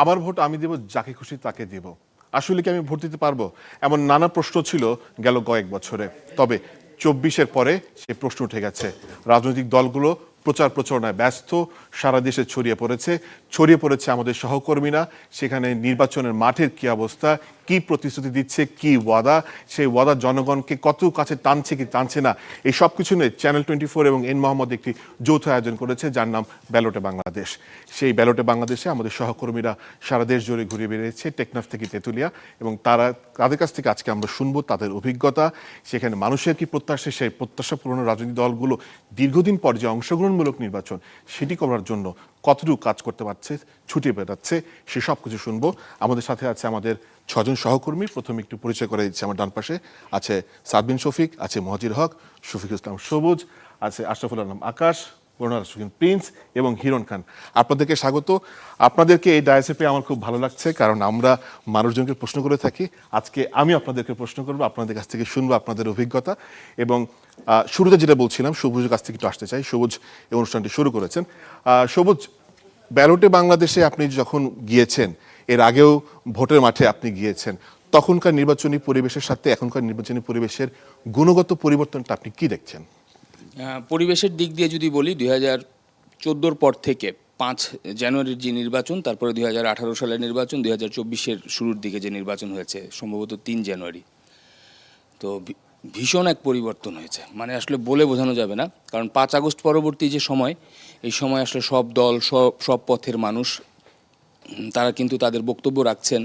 আমার ভোট আমি দেব, যাকে খুশি তাকে দেব। আসলে কি আমি ভোট দিতে পারবো? এমন নানা প্রশ্ন ছিল গেল কয়েক বছরে। তবে 24-এর পরে সেই প্রশ্ন উঠে গেছে। রাজনৈতিক দলগুলো প্রচার প্রচারণায় ব্যস্ত, সারা দেশে ছড়িয়ে পড়েছে আমাদের সহকর্মীরা। সেখানে নির্বাচনের মাঠের কি অবস্থা, কি প্রতিশ্রুতি দিচ্ছে, কি ওয়াদা, সেই ওয়াদা জনগণকে কত কাছে টানছে কি টানছে না, এই সব কিছু নিয়ে চ্যানেল 24 এবং এন মোহাম্মদ একটি যৌথ আয়োজন করেছে, যার নাম ব্যালটে বাংলাদেশ। সেই ব্যালটে বাংলাদেশে আমাদের সহকর্মীরা সারা দেশ জুড়ে ঘুরে বেরিয়েছে, টেকনাফ থেকে তেঁতুলিয়া, এবং তাদের কাছ থেকে আজকে আমরা শুনবো তাদের অভিজ্ঞতা, সেখানে মানুষের কি প্রত্যাশা, সেই প্রত্যাশা পূরণে রাজনৈতিক দলগুলো দীর্ঘদিন পর যে অংশগ্রহণমূলক নির্বাচন সেটি করার জন্য কতটুকু কাজ করতে পারছে, ছুটিয়ে বেড়াচ্ছে, সেসব কিছু শুনবো। আমাদের সাথে আছে আমাদের 6 জন সহকর্মী। প্রথমে একটু পরিচয় করে দিচ্ছে। আমার ডান পাশে আছে সাদবিন শফিক, আছে মহাজির হক, শফিকুল ইসলাম সবুজ, আছে আশরাফুল আলম আকাশ, প্রিন্স এবং হিরণ খান। আপনাদেরকে স্বাগত। আপনাদেরকে এই ডায়াসে পেয়ে আমার খুব ভালো লাগছে, কারণ আমরা মানুষজনকে প্রশ্ন করে থাকি। আজকে আমি আপনাদেরকে প্রশ্ন করবো, আপনাদের কাছ থেকে শুনবো আপনাদের অভিজ্ঞতা। এবং শুরুতে যেটা বলছিলাম, সবুজের কাছ থেকে একটু আসতে চাই। সবুজ এই অনুষ্ঠানটি শুরু করেছেন। সবুজ, ব্যালটে বাংলাদেশে আপনি যখন গিয়েছেন, এর আগেও ভোটের মাঠে আপনি গিয়েছেন, তখনকার নির্বাচনী পরিবেশের সাথে এখনকার নির্বাচনী পরিবেশের গুণগত পরিবর্তনটা আপনি কি দেখছেন? পরিবেশের দিক দিয়ে যদি বলি, 2014 পর থেকে 5 জানুয়ারির যে নির্বাচন, তারপরে 2018 সালের নির্বাচন, 2024-এর শুরুর দিকে যে নির্বাচন হয়েছে সম্ভবত 3 জানুয়ারি, তো ভীষণ এক পরিবর্তন হয়েছে। মানে আসলে বলে বোঝানো যাবে না, কারণ 5 আগস্ট পরবর্তী যে সময়, এই সময় আসলে সব দল, সব পথের মানুষ তারা কিন্তু তাদের বক্তব্য রাখছেন।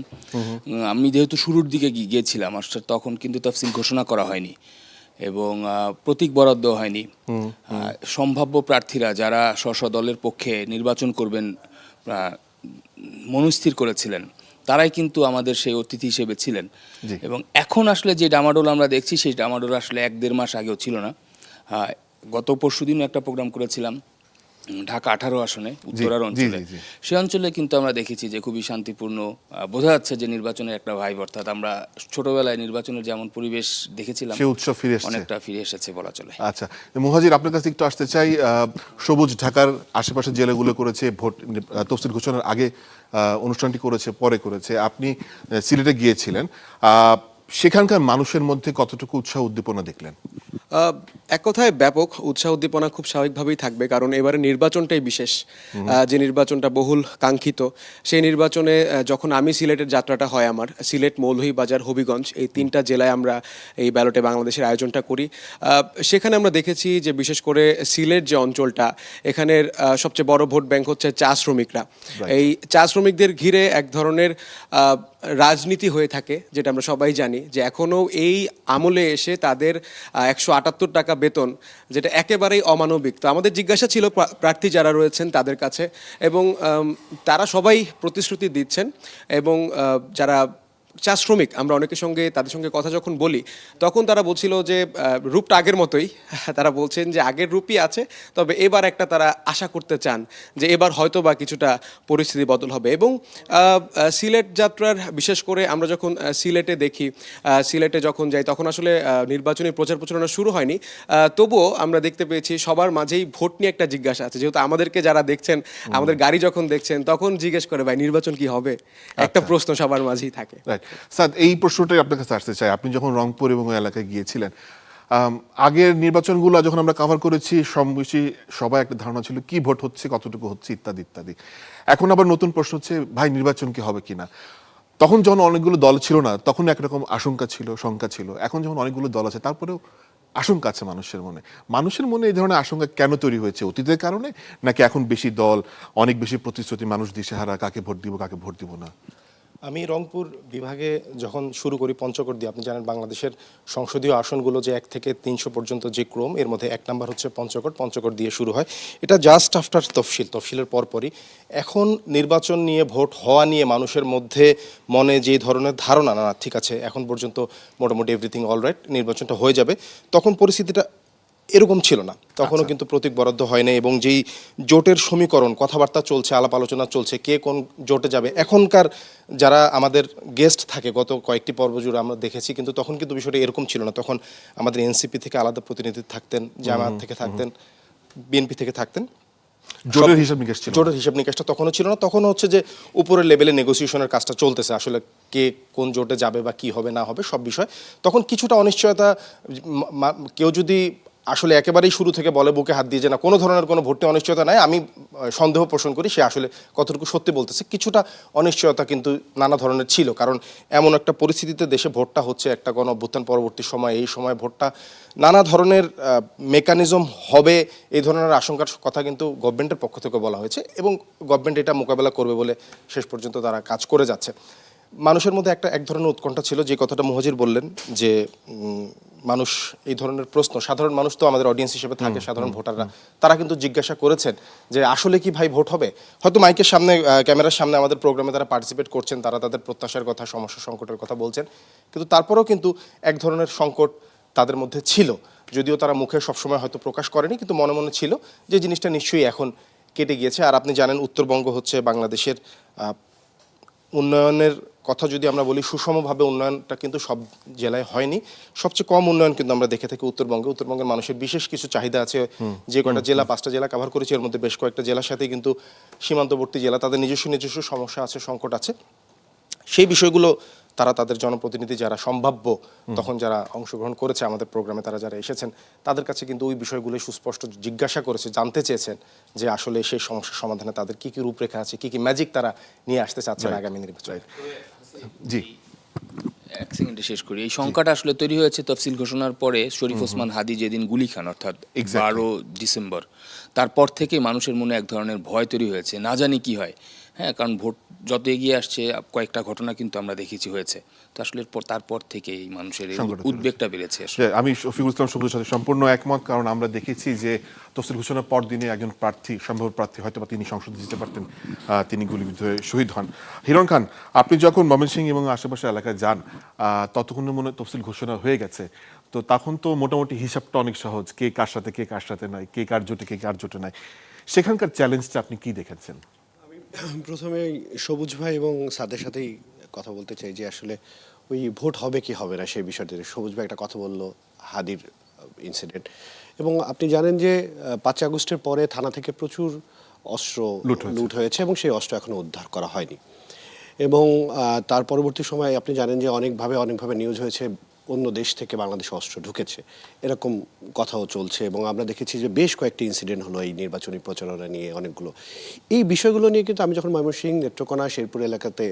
আমি যেহেতু শুরুর দিকে গিয়েছিলাম, আসলে তখন কিন্তু তফসিল ঘোষণা করা হয়নি এবং প্রতীক বরাদ্দ হয়নি। সম্ভাব্য প্রার্থীরা যারা স্ব দলের পক্ষে নির্বাচন করবেন মনস্থির করেছিলেন, তারাই কিন্তু আমাদের সেই অতিথি হিসেবে ছিলেন। এবং এখন আসলে যে ডামাডোল আমরা দেখছি, সেই ডামাডোল আসলে 1-1.5 মাস আগেও ছিল না। গত পরশুদিনও একটা প্রোগ্রাম করেছিলাম ঢাকা 18 আসনে, উত্তরার অঞ্চলে। সেই অঞ্চলে কিন্তু আমরা দেখেছি যে খুবই শান্তিপূর্ণ, বোঝা যাচ্ছে যে নির্বাচনের একটা ভাইব, অর্থাৎ আমরা ছোটবেলায় নির্বাচনের যেমন পরিবেশ দেখেছিলাম, সেই উৎসব অনেকটা ফিরে এসেছে বলা চলে। আচ্ছা মুহাজির, আপনার কাছে একটু আসতে চাই। সবুজ ঢাকার আশেপাশে জেলাগুলো করেছে, ভোট তফসিল ঘোষণার আগে অনুষ্ঠানটি করেছে, পরে করেছে। আপনি সিলেটে গিয়েছিলেন, সেখানকার মানুষের মধ্যে কতটুকু উৎসাহ উদ্দীপনা দেখলেন? এক কথায় ব্যাপক উৎসাহ উদ্দীপনা খুব স্বাভাবিকভাবেই থাকবে, কারণ এবারে নির্বাচনটাই বিশেষ। যে নির্বাচনটা বহুল কাঙ্ক্ষিত, সেই নির্বাচনে যখন আমি সিলেটের যাত্রাটা হয়, আমার সিলেট, মৌলভীবাজার, হবিগঞ্জ, এই 3টা জেলায় আমরা এই ব্যালটে বাংলাদেশের আয়োজনটা করি। সেখানে আমরা দেখেছি যে বিশেষ করে সিলেট যে অঞ্চলটা, এখানের সবচেয়ে বড় ভোট ব্যাংক হচ্ছে চা শ্রমিকরা। এই চা শ্রমিকদের ঘিরে এক ধরনের রাজনীতি হয়ে থাকে, যেটা আমরা সবাই জানি, যে এখনও এই আমলে এসে তাদের 178 টাকা বেতন, যেটা একেবারেই অমানবিক। তো আমাদের জিজ্ঞাসা ছিল প্রার্থী যারা রয়েছেন তাদের কাছে, এবং তারা সবাই প্রতিশ্রুতি দিচ্ছেন। এবং যারা চা শ্রমিক, আমরা অনেকের সঙ্গে তাদের সঙ্গে কথা যখন বলি, তখন তারা বলছিল যে রূপটা আগের মতোই। তারা বলছেন যে আগের রূপই আছে, তবে এবার একটা তারা আশা করতে চান যে এবার হয়তো বা কিছুটা পরিস্থিতি বদল হবে। এবং সিলেট যাত্রার বিশেষ করে আমরা যখন সিলেটে দেখি, সিলেটে যখন যাই, তখন আসলে নির্বাচনী প্রচার প্রচারণা শুরু হয়নি, তবুও আমরা দেখতে পেয়েছি সবার মাঝেই ভোট নিয়ে একটা জিজ্ঞাসা আছে। যেহেতু আমাদেরকে যারা দেখছেন, আমাদের গাড়ি যখন দেখছেন, তখন জিজ্ঞেস করে, ভাই নির্বাচন কি হবে, একটা প্রশ্ন সবার মাঝেই থাকে। স্যার, এই প্রশ্নটাই আপনার কাছে আসতে চাই। আপনি যখন রংপুর এবং এলাকায় গিয়েছিলেন, আগের নির্বাচনগুলো যখন আমরা কভার করেছি, বেশি সবাই একটা ধারণা ছিল কি ভোট হচ্ছে, কতটুকু হচ্ছে, ইত্যাদি ইত্যাদি। এখন আবার নতুন প্রশ্ন হচ্ছে, ভাই নির্বাচন কি হবে কিনা। তখন যখন অনেকগুলো দল ছিল না, তখন একরকম আশঙ্কা ছিল, শঙ্কা ছিল। এখন যখন অনেকগুলো দল আছে, তারপরেও আশঙ্কা আছে মানুষের মনে এই ধরনের আশঙ্কা কেন তৈরি হয়েছে? অতীতের কারণে, নাকি এখন বেশি দল, অনেক বেশি প্রতিশ্রুতি, মানুষ দিশেহারা, কাকে ভোট দিব কাকে ভোট দিব না? আমি রংপুর বিভাগে যখন শুরু করি পঞ্চগড় দিয়ে, আপনি জানেন বাংলাদেশের সংসদীয় আসনগুলো যে 1 থেকে 300 পর্যন্ত যে ক্রম, এর মধ্যে 1 নাম্বার হচ্ছে পঞ্চগড় দিয়ে শুরু হয়। এটা জাস্ট আফটার তফসিলের পরপরই। এখন নির্বাচন নিয়ে, ভোট হওয়া নিয়ে মানুষের মধ্যে মনে যে ধরনের ধারণা, না ঠিক আছে এখন পর্যন্ত মোটামুটি এভরিথিং অলরাইট, নির্বাচনটা হয়ে যাবে, তখন পরিস্থিতিটা এরকম ছিল না। তখনও কিন্তু প্রতীক বরাদ্দ হয় না, এবং যেই জোটের সমীকরণ, কথাবার্তা চলছে, আলাপ আলোচনা চলছে, কে কোন জোটে যাবে। এখনকার যারা আমাদের গেস্ট থাকে, গত কয়েকটি পর্ব জুড়ে আমরা দেখেছি, কিন্তু তখন কিন্তু বিষয়টা এরকম ছিল না। তখন আমাদের এনসিপি থেকে আলাদা প্রতিনিধি থাকতেন, জামায়াত থেকে থাকতেন, বিএনপি থেকে থাকতেন। জোটের হিসাব নিকাশ ছিল না। জোটের হিসাব নিকাশটা তখনও ছিল না, তখনও হচ্ছে যে উপরের লেভেলে নেগোসিয়েশনের কাজটা চলতেছে, আসলে কে কোন জোটে যাবে বা কি হবে না হবে সব বিষয়। তখন কিছুটা অনিশ্চয়তা, কেউ যদি আসলে একেবারেই শুরু থেকে বলে বুকে হাত দিয়ে যে না কোনো ধরনের কোনো ভর্তি অনিশ্চয়তা নাই, আমি সন্দেহ পোষণ করি সে আসলে কতটুকু সত্যি বলতেছে। কিছুটা অনিশ্চয়তা কিন্তু নানা ধরনের ছিল, কারণ এমন একটা পরিস্থিতিতে দেশে ভোটটা হচ্ছে, একটা গণ অভ্যুত্থান পরবর্তী সময়, এই সময় ভোটটা নানা ধরনের মেকানিজম হবে, এই ধরনের আশঙ্কার কথা কিন্তু গভর্নমেন্টের পক্ষ থেকে বলা হয়েছে এবং গভর্নমেন্ট এটা মোকাবেলা করবে বলে শেষ পর্যন্ত তারা কাজ করে যাচ্ছে। মানুষের মধ্যে এক ধরনের উৎকণ্ঠা ছিল, যে কথাটা মুহাজির বললেন যে মানুষ এই ধরনের প্রশ্ন, সাধারণ মানুষ তো আমাদের অডিয়েন্স হিসেবে থাকে, সাধারণ ভোটাররা, তারা কিন্তু জিজ্ঞাসা করেছেন যে আসলে কি ভাই ভোট হবে। হয়তো মাইকের সামনে, ক্যামেরার সামনে আমাদের প্রোগ্রামে তারা পার্টিসিপেট করছেন, তারা তাদের প্রত্যাশার কথা, সমস্যা সংকটের কথা বলছেন, কিন্তু তারপরেও কিন্তু এক ধরনের সংকট তাদের মধ্যে ছিল, যদিও তারা মুখে সবসময় হয়তো প্রকাশ করেনি, কিন্তু মনে মনে ছিল যে জিনিসটা নিশ্চয়ই এখন কেটে গিয়েছে। আর আপনি জানেন উত্তরবঙ্গ হচ্ছে বাংলাদেশের উন্নয়নের কথা যদি আমরা বলি, সুষমভাবে উন্নয়নটা কিন্তু সব জেলায় হয়নি, সবচেয়ে কম উন্নয়ন কিন্তু আমরা দেখে থাকি উত্তরবঙ্গে। উত্তরবঙ্গের মানুষের বিশেষ কিছু চাহিদা আছে, যে কয়টা জেলা, 5টা জেলা কভার করেছি, এর মধ্যে বেশ কয়েকটা জেলার সাথে কিন্তু সীমান্তবর্তী জেলা, তাদের নিজস্ব নিজস্ব সমস্যা আছে, সংকট আছে। সেই বিষয়গুলো তারা তাদের জনপ্রতিনিধি যারা সম্ভাব্য, তখন যারা অংশগ্রহণ করেছে আমাদের প্রোগ্রামে, তারা যারা এসেছেন, তাদের কাছে কিন্তু ওই বিষয়গুলো সুস্পষ্ট জিজ্ঞাসা করেছে, জানতে চেয়েছেন যে আসলে সেই সমস্যার সমাধানে তাদের কি কি রূপরেখা আছে, কি কি ম্যাজিক তারা নিয়ে আসতে চাচ্ছেন আগামী নির্বাচনে। জি, এক সেকেন্ডে শেষ করি। এই সংখ্যাটা আসলে তৈরি হয়েছে তফসিল ঘোষণার পরে শরীফ ওসমান হাদি যেদিন গুলি খান, অর্থাৎ Exactly. 12 ডিসেম্বর, তারপর থেকে মানুষের মনে এক ধরনের ভয় তৈরি হয়েছে, না জানি কি হয়। হ্যাঁ, কারণ ভোট যত এগিয়ে আসছে কয়েকটা ঘটনা কিন্তু আমরা দেখেছি হয়েছে, তো আসলে তারপর থেকে এই মানুষের এই সংকট উদ্বেগটা বেড়েছে আসলে। যে আমি শফিকুল ইসলাম সবুজের সাথে সম্পূর্ণ একমত, কারণ আমরা দেখেছি যে তফসিল ঘোষণার পর দিনে একজন প্রার্থী, সম্ভব প্রার্থী, হয়তো বা তিনি সংসদে যেতে পারতেন, তিনি গুলিবিদ্ধ হয়ে শহীদ হন। হিরণ খান, আপনি যখন ময়মনসিংহ এবং আশেপাশের এলাকায় যান, ততক্ষণে মনে হয় তফসিল ঘোষণা হয়ে গেছে, তো তখন তো মোটামুটি হিসাবটা অনেক সহজ, কে কার সাথে, কে কার সাথে নাই, কে কার জোটে, কে কার জোটে নাই। সেখানকার চ্যালেঞ্জটা আপনি কি দেখেছেন? প্রথমে সবুজ ভাই এবং সাদের সাথেই কথা বলতে চাই যে আসলে ওই ভোট হবে কি হবে না সেই বিষয়টি। সবুজ ভাই একটা কথা বললো হাদির ইনসিডেন্ট, এবং আপনি জানেন যে 5 আগস্টের পরে থানা থেকে প্রচুর অস্ত্র লুট হয়েছে এবং সেই অস্ত্র এখনো উদ্ধার করা হয়নি। এবং তার পরবর্তী সময় আপনি জানেন যে অনেকভাবে নিউজ হয়েছে অন্য দেশ থেকে বাংলাদেশে অস্ত্র ঢুকেছে, এরকম কথাও চলছে। এবং আমরা দেখেছি যে বেশ কয়েকটি ইনসিডেন্ট হলো এই নির্বাচনী প্রচারণা নিয়ে, অনেকগুলো এই বিষয়গুলো নিয়ে কিন্তু আমি যখন ময়মনসিংহ, নেত্রকোনা, শেরপুর এলাকাতে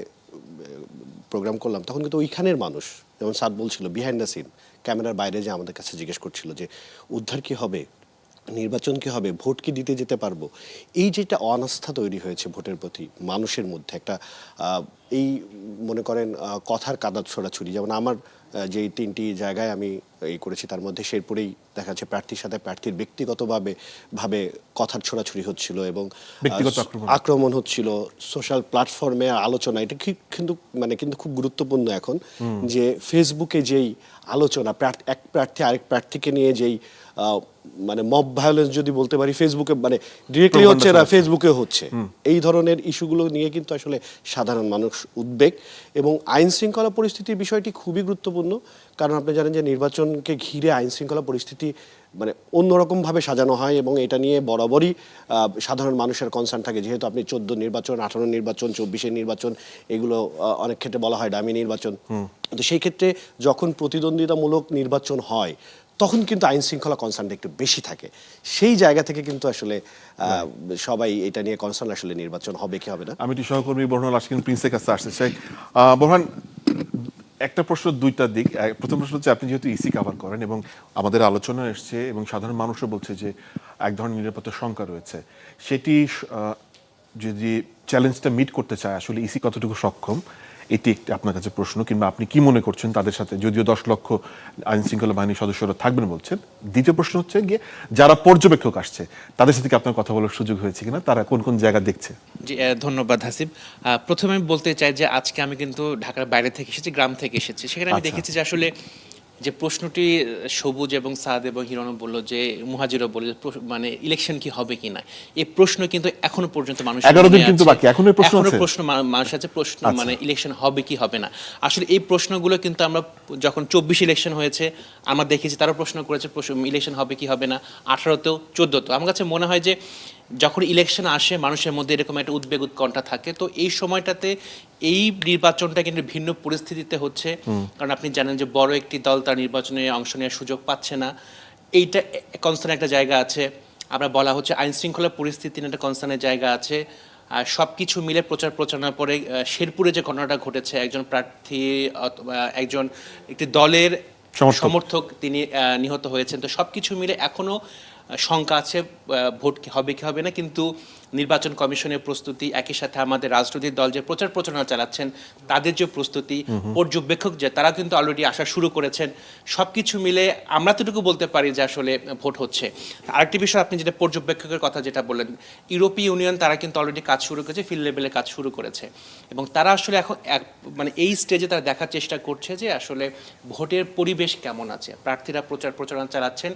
প্রোগ্রাম করলাম, তখন কিন্তু ওইখানের মানুষ, যেমন সাদ বলছিল, বিহাইন্ড দ্য সিন, ক্যামেরার বাইরে যে আমাদের কাছে জিজ্ঞেস করছিল যে উদ্ধার কি হবে, নির্বাচন কি হবে, ভোট কি দিতে যেতে পারবো। এই যেটা অনাস্থা তৈরি হয়েছে ভোটের প্রতি মানুষের মধ্যে, একটা এই মনে করেন কথার কাদা ছোড়াছুড়ি, যেমন আমার যেই 3টি জায়গায় আমি এই করেছি তার মধ্যে শেরপুরেই দেখা যাচ্ছে প্রার্থীর সাথে প্রার্থীর ব্যক্তিগতভাবে কথার ছোড়াছুড়ি হচ্ছিল এবং আক্রমণ হচ্ছিল সোশ্যাল প্ল্যাটফর্মে আলোচনা। এটা কিন্তু খুব গুরুত্বপূর্ণ এখন যে ফেসবুকে যেই আলোচনা, এক প্রার্থী আরেক প্রার্থীকে নিয়ে যেই মানে মব ভায়োলেন্স যদি বলতে পারি, ফেসবুকে মানে ডিরেক্টলি হচ্ছে না, ফেসবুকে হচ্ছে, এই ধরনের ইস্যুগুলো নিয়ে কিন্তু আসলে সাধারণ মানুষ উদ্বেগ। এবং আইন শৃঙ্খলা পরিস্থিতির বিষয়টি খুবই গুরুত্বপূর্ণ, কারণ আপনি জানেন যে নির্বাচনকে ঘিরে আইন শৃঙ্খলা পরিস্থিতি মানে অন্যরকমভাবে সাজানো হয় এবং এটা নিয়ে বরাবরই সাধারণ মানুষের কনসার্ন থাকে, যেহেতু আপনি 14 নির্বাচন, 18 নির্বাচন, 24 নির্বাচন, এগুলো অনেক ক্ষেত্রে বলা হয় ডামি নির্বাচন। তো সেই ক্ষেত্রে যখন প্রতিদ্বন্দ্বিতামূলক নির্বাচন হয় তখন কিন্তু আইন শৃঙ্খলা কনসার্নটা একটু বেশি থাকে। সেই জায়গা থেকে কিন্তু আসলে সবাই এটা নিয়ে কনসার্ন, আসলে নির্বাচন হবে কি হবে না। আমি একটি সহকর্মী বোরহান আশকিন প্রিন্সের কাছে আসতে চাই। বোরহান, একটা প্রশ্ন, দুইটা দিক। প্রথম প্রশ্ন হচ্ছে, আপনি যেহেতু ইসি কভার করেন এবং আমাদের আলোচনা এসছে এবং সাধারণ মানুষও বলছে যে এক ধরনের নিরাপত্তার শঙ্কা রয়েছে, সেটি যদি চ্যালেঞ্জটা মিট করতে চায়, আসলে ইসি কতটুকু সক্ষম, এটি একটি আপনার কাছে প্রশ্ন, কিংবা আপনি কি মনে করছেন তাদের সাথে, যদিও 10 লক্ষ আইন শৃঙ্খলা বাহিনীর সদস্যরা থাকবেন বলছেন। দ্বিতীয় প্রশ্ন হচ্ছে গিয়ে, যারা পর্যবেক্ষক আসছে তাদের সাথে কি আপনার কথা বলার সুযোগ হয়েছে কিনা, তারা কোন কোন জায়গা দেখছে? জি, ধন্যবাদ হাসিব। প্রথমে আমি বলতে চাই যে আজকে আমি কিন্তু ঢাকার বাইরে থেকে এসেছি, গ্রাম থেকে এসেছি। সেখানে আমি দেখেছি যে আসলে যে প্রশ্নটি সবুজ এবং সাদ এবং হিরণও বললো, যে মুহাজিরও বলল, মানে ইলেকশন কি হবে কি না, এই প্রশ্ন কিন্তু এখনো পর্যন্ত মানুষ 11 দিন কিন্তু বাকি, এখনো প্রশ্ন মানুষ আছে, প্রশ্ন মানে ইলেকশন হবে কি হবে না। আসলে এই প্রশ্নগুলো কিন্তু আমরা যখন 24 ইলেকশন হয়েছে আমরা দেখেছি, তারা প্রশ্ন করেছে ইলেকশন হবে কি হবে না, 18তেও 14তেও। আমার কাছে মনে হয় যে যখন ইলেকশন আসে মানুষের মধ্যে এরকম একটা উদ্বেগ উৎকণ্ঠা থাকে, তো এই সময়টাতে এই নির্বাচনটা কিন্তু ভিন্ন পরিস্থিতিতে হচ্ছে, কারণ আপনি জানেন যে বড় একটি দল তার নির্বাচনে অংশ নেওয়ার সুযোগ পাচ্ছে না, এইটা কনসার্ন একটা জায়গা আছে। আমরা বলা হচ্ছে আইন শৃঙ্খলা পরিস্থিতি নিয়ে একটা কনসার্নের জায়গা আছে। আর সব কিছু মিলে প্রচার প্রচারণার পরে শেরপুরে যে ঘটনাটা ঘটেছে, একজন প্রার্থী অথবা একজন একটি দলের সমর্থক তিনি নিহত হয়েছেন, তো সব কিছু মিলে এখনো শঙ্কা আছে ভোট হবে কি হবে না। কিন্তু নির্বাচন কমিশনের প্রস্তুতি, একই সাথে আমাদের রাজনৈতিক দল যে প্রচার প্রচারণা চালাচ্ছেন তাদের যে প্রস্তুতি, পর্যবেক্ষক যে তারা কিন্তু অলরেডি আসা শুরু করেছেন, সব কিছু মিলে আমরা তোটুকু বলতে পারি যে আসলে ভোট হচ্ছে। আরেকটি বিষয়, আপনি যেটা পর্যবেক্ষকের কথা যেটা বললেন, ইউরোপীয় ইউনিয়ন তারা কিন্তু অলরেডি কাজ শুরু করেছে, ফিল্ড লেভেলে কাজ শুরু করেছে, এবং তারা আসলে এখন মানে এই স্টেজে তারা দেখার চেষ্টা করছে যে আসলে ভোটের পরিবেশ কেমন আছে। প্রার্থীরা প্রচার প্রচারণা চালাচ্ছেন,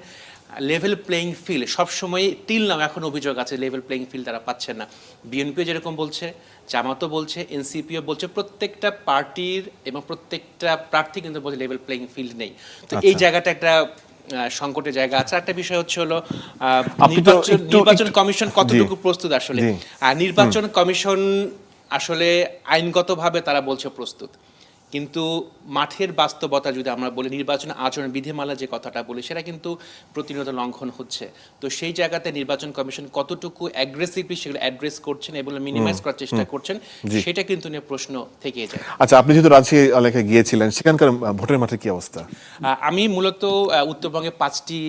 লেভেল প্লেয়িং ফিল্ড সবসময় টিল নাও এখন অভিযোগ আছে লেভেল প্লেয়িং ফিল্ড তারা পাচ্ছেন না। বিএনপিও যেরকম বলছে, জামাতও বলছে, এনসিপিও বলছে, প্রত্যেকটা পার্টির এবং প্রত্যেকটা প্রার্থী কিন্তু বলছে লেভেল প্লেয়িং ফিল্ড নেই। তো এই জায়গাটা একটা সংকটের জায়গা আছে। একটা বিষয় হচ্ছে হলো নির্বাচন কমিশন কতটুকু প্রস্তুত আসলে। আর নির্বাচন কমিশন আসলে আইনগতভাবে তারা বলছে প্রস্তুত, কিন্তু মাঠের বাস্তবতা যদি আমরা বলি, নির্বাচন আচরণ বিধিমালা যে কথাটা বলি সেটা কিন্তু প্রতিনিয়ত লঙ্ঘন হচ্ছে। তো সেই জায়গাতে নির্বাচন কমিশন কতটুকু অ্যাগ্রেসিভলি সেগুলো অ্যাড্রেস করছেন এবং মিনিমাইজ করার চেষ্টা করছেন, সেটা কিন্তু নিয়ে প্রশ্ন থেকেই যায়। আচ্ছা, আপনি যেহেতু রাজশাহী এলাকায় গিয়েছিলেন, সেখানকার ভোটের মাঠে কি অবস্থা? আমি মূলত উত্তরবঙ্গে 5টি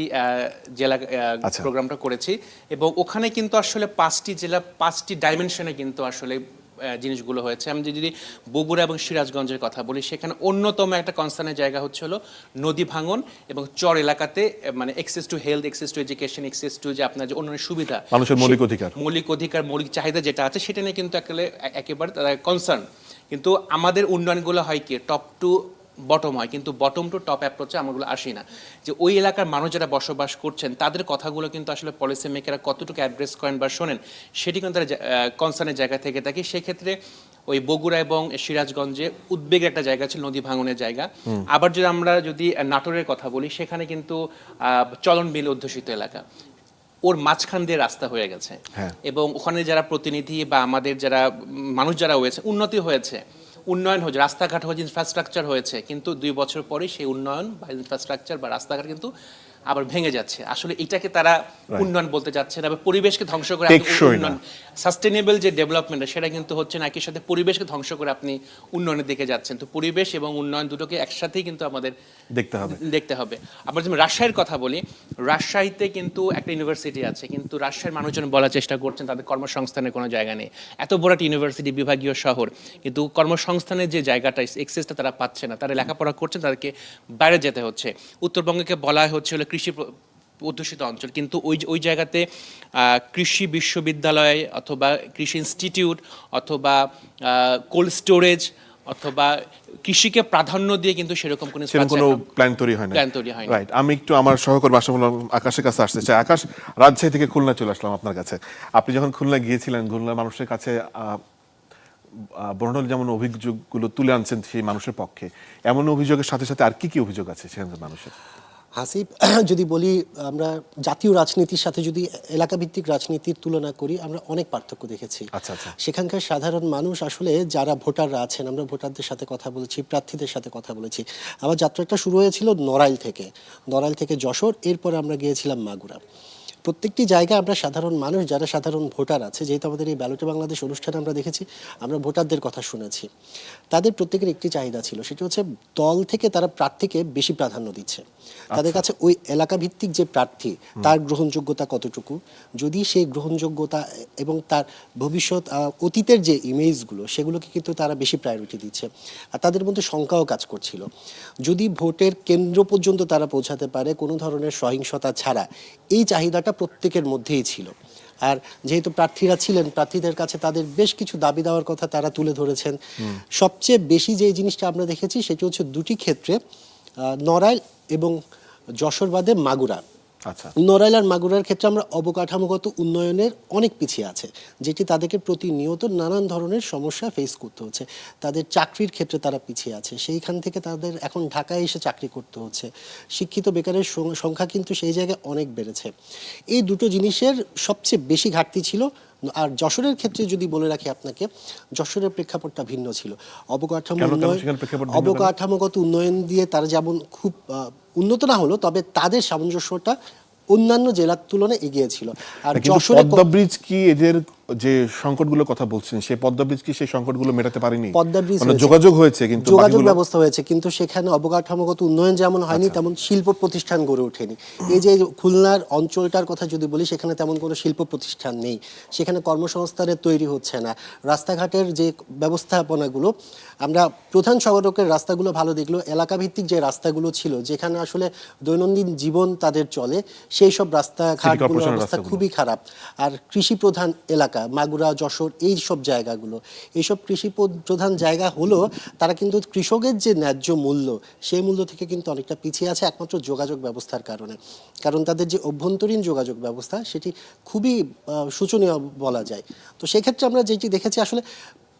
জেলা প্রোগ্রামটা করেছি, এবং ওখানে কিন্তু আসলে 5টি জেলা 5টি ডাইমেনশনে কিন্তু আসলে জিনিসগুলো হয়েছে। আমি যদি বগুড়া এবং সিরাজগঞ্জের কথা বলি, সেখানে অন্যতম একটা কনসার্নের জায়গা হচ্ছে হলো নদী ভাঙন এবং চর এলাকাতে মানে access to health, access to education, access to যে আপনার যে অন্যান্য সুবিধা, মানুষের মৌলিক অধিকার, মৌলিক চাহিদা যেটা আছে সেটা নিয়ে কিন্তু একেবারে কনসার্ন। কিন্তু আমাদের উন্নয়নগুলো হয় কি টপ টু বটম হয়, কিন্তু বটম টু টপ অ্যাপ্রোচে আমরাগুলো আসি না। যে ওই এলাকার মানুষ যারা বসবাস করছেন তাদের কথাগুলো কিন্তু আসলে পলিসি মেকাররা কতটুকু অ্যাড্রেস করেন বা শোনেন, সেটি কিন্তু তারা কনসার্নের জায়গা থেকে থাকে। সেক্ষেত্রে ওই বগুড়া এবং সিরাজগঞ্জে উদ্বেগের একটা জায়গা ছিল, নদী ভাঙনের জায়গা। আবার যদি আমরা নাটোরের কথা বলি, সেখানে কিন্তু চলন বিল অধ্যুষিত এলাকা, ওর মাঝখান দিয়ে রাস্তা হয়ে গেছে, এবং ওখানে যারা প্রতিনিধি বা আমাদের যারা মানুষ যারা হয়েছে, উন্নতি হয়েছে, উন্নয়ন হয়েছে, রাস্তাঘাট হয়েছে, ইনফ্রাস্ট্রাকচার হয়েছে, কিন্তু 2 বছর পরে সেই উন্নয়ন বা ইনফ্রাস্ট্রাকচার বা রাস্তাঘাট কিন্তু আবার ভেঙে যাচ্ছে। আসলে এটাকে তারা উন্নয়ন বলতে যাচ্ছে না, পরিবেশকে ধ্বংস করে উন্নয়ন, সাস্টেনেবল যে ডেভেলপমেন্ট সেটা কিন্তু হচ্ছে না, একই সাথে পরিবেশকে ধ্বংস করে আপনি উন্নয়নের দিকে যাচ্ছেন। তো পরিবেশ এবং উন্নয়ন দুটোকে একসাথেই কিন্তু আমাদের দেখতে হবে। আমরা যদি রাজশাহীর কথা বলি, রাজশাহীতে কিন্তু একটা ইউনিভার্সিটি আছে, কিন্তু রাজশাহীর মানুষজন বলার চেষ্টা করছেন তাদের কর্মসংস্থানের কোনো জায়গা নেই। এত বড় একটা ইউনিভার্সিটি, বিভাগীয় শহর, কিন্তু কর্মসংস্থানের যে জায়গাটা, এক্সেসটা তারা পাচ্ছে না। তারা লেখাপড়া করছেন, তাদেরকে বাইরে যেতে হচ্ছে। উত্তরবঙ্গকে বলা হচ্ছে কৃষি অধ্যুষিত অঞ্চল, কিন্তু ওই জায়গাতে কৃষি বিশ্ববিদ্যালয় অথবা কৃষি ইনস্টিটিউট অথবা কোল্ড স্টোরেজ অথবা কৃষিকে প্রাধান্য দিয়ে কিন্তু সেরকম কোনো প্ল্যান তৈরি হয় না। রাইট, আমি একটু আমার সহকর্মী আকাশের কাছে আসতে চাই। আকাশ, রাজশাহী থেকে খুলনা চলে আসলাম আপনার কাছে। আপনি যখন খুলনা গিয়েছিলেন, খুলনার মানুষের কাছে বর্ণল যেমন অভিযোগগুলো তুলে আনছেন সেই মানুষের পক্ষে, এমন অভিযোগের সাথে সাথে আর কি কি অভিযোগ আছে সেখানকার মানুষের? হাসিব, যদি বলি আমরা জাতীয় রাজনীতির সাথে যদি এলাকা ভিত্তিক রাজনীতির তুলনা করি, আমরা অনেক পার্থক্য দেখেছি। সেখানকার সাধারণ মানুষ আসলে যারা ভোটাররা আছেন, আমরা ভোটারদের সাথে কথা বলেছি, প্রার্থীদের সাথে কথা বলেছি। আমার যাত্রাটা শুরু হয়েছিল নড়াইল থেকে যশোর, এরপরে আমরা গিয়েছিলাম মাগুরা। প্রত্যেকটি জায়গায় আমরা সাধারণ মানুষ, যারা সাধারণ ভোটার আছে, যেহেতু আমাদের এই ব্যালটে বাংলাদেশ অনুষ্ঠানে আমরা দেখেছি, আমরা ভোটারদের কথা শুনেছি, তাদের প্রত্যেকের একটি চাহিদা ছিল, সেটি হচ্ছে দল থেকে তারা প্রার্থীকে বেশি প্রাধান্য দিচ্ছে। তাদের কাছে ওই এলাকা ভিত্তিক যে প্রার্থী, তার গ্রহণযোগ্যতা কতটুকু, যদি সেই গ্রহণযোগ্যতা এবং তার ভবিষ্যৎ অতীতের যে ইমেজগুলো, সেগুলোকে কিন্তু তারা বেশি প্রায়োরিটি দিচ্ছে। আর তাদের মধ্যে শঙ্কাও কাজ করছিল, যদি ভোটের কেন্দ্র পর্যন্ত তারা পৌঁছাতে পারে কোনো ধরনের সহিংসতা ছাড়া, এই চাহিদাটা প্রত্যেকের মধ্যেই ছিল। আর যেহেতু প্রার্থীরা ছিলেন, প্রার্থীদের কাছে তাদের বেশ কিছু দাবি দেওয়ার কথা তারা তুলে ধরেছেন। সবচেয়ে বেশি যে জিনিসটা আমরা দেখেছি সেটি হচ্ছে দুটি ক্ষেত্রে, নড়াইল এবং যশোর বাদে মাগুরা, আচ্ছা। নড়াইল আর মাগুরার ক্ষেত্রে আমরা অবকাঠামোগত উন্নয়নের অনেক পিছিয়ে আছে, যেটি তাদেরকে প্রতিনিয়ত নানান ধরনের সমস্যা ফেস করতে হচ্ছে। তাদের চাকরির ক্ষেত্রে তারা পিছিয়ে আছে, সেইখান থেকে তাদের এখন ঢাকায় এসে চাকরি করতে হচ্ছে। শিক্ষিত বেকারের সংখ্যা কিন্তু সেই জায়গায় অনেক বেড়েছে। এই দুটো জিনিসের সবচেয়ে বেশি ঘাটতি ছিল। আর যশোরের ক্ষেত্রে যদি বলে রাখি আপনাকে, যশোরের প্রেক্ষাপটটা ভিন্ন ছিল। অবকাঠামো কেন উন্নয়ন, সেখানে প্রেক্ষাপট ভিন্ন কেন? অবকাঠামোগত উন্নয়ন দিয়ে তারা যেমন খুব উন্নত না হলো, তবে তাদের সামঞ্জস্যটা অন্যান্য জেলার তুলনায় এগিয়ে ছিল। আর কিন্তু যশোরে পদ্মা ব্রিজ কি এদের যে সংকটগুলোর কথা বলছেন, সেই পদ্মা ব্রিজ কি সেই সংকটগুলো মেটাতে পারেনি? পদ্মা ব্রিজ মানে হয়েছে, যোগাযোগ হয়েছে, কিন্তু যোগাযোগ বাকিগুলো- ব্যবস্থা হয়েছে, কিন্তু সেখানে অবকাঠামোগত উন্নয়ন যেমন হয়নি, তেমন শিল্প প্রতিষ্ঠান গড়ে ওঠেনি। এই যে খুলনার অঞ্চলটার কথা যদি বলি, সেখানে তেমন কোনো শিল্প প্রতিষ্ঠান নেই, সেখানে কর্মসংস্থানের তৈরি হচ্ছে না। রাস্তাঘাটের যে ব্যবস্থাপনাগুলো, আমরা প্রধান সড়কের রাস্তাগুলো ভালো দেখলেও এলাকা ভিত্তিক যে রাস্তাগুলো ছিল, যেখানে আসলে দৈনন্দিন জীবন তাদের চলে, সেই সব রাস্তাঘাটগুলোর কর্পোরেশনের অবস্থা রাস্তাগুলো। খুবই খারাপ। আর কৃষি প্রধান এলাকা মাগুরা, যশোর, এই সব জায়গাগুলো, এইসব কৃষি প্রধান জায়গা হলো, তারা কিন্তু কৃষকের যে ন্যায্য মূল্য, সেই মূল্য থেকে কিন্তু অনেকটা পিছিয়ে আছে, একমাত্র যোগাযোগ ব্যবস্থার কারণে। কারণ তাদের যে অভ্যন্তরীণ যোগাযোগ ব্যবস্থা, সেটি খুবই শোচনীয় বলা যায়। তো সেক্ষেত্রে আমরা যেটি দেখেছি, আসলে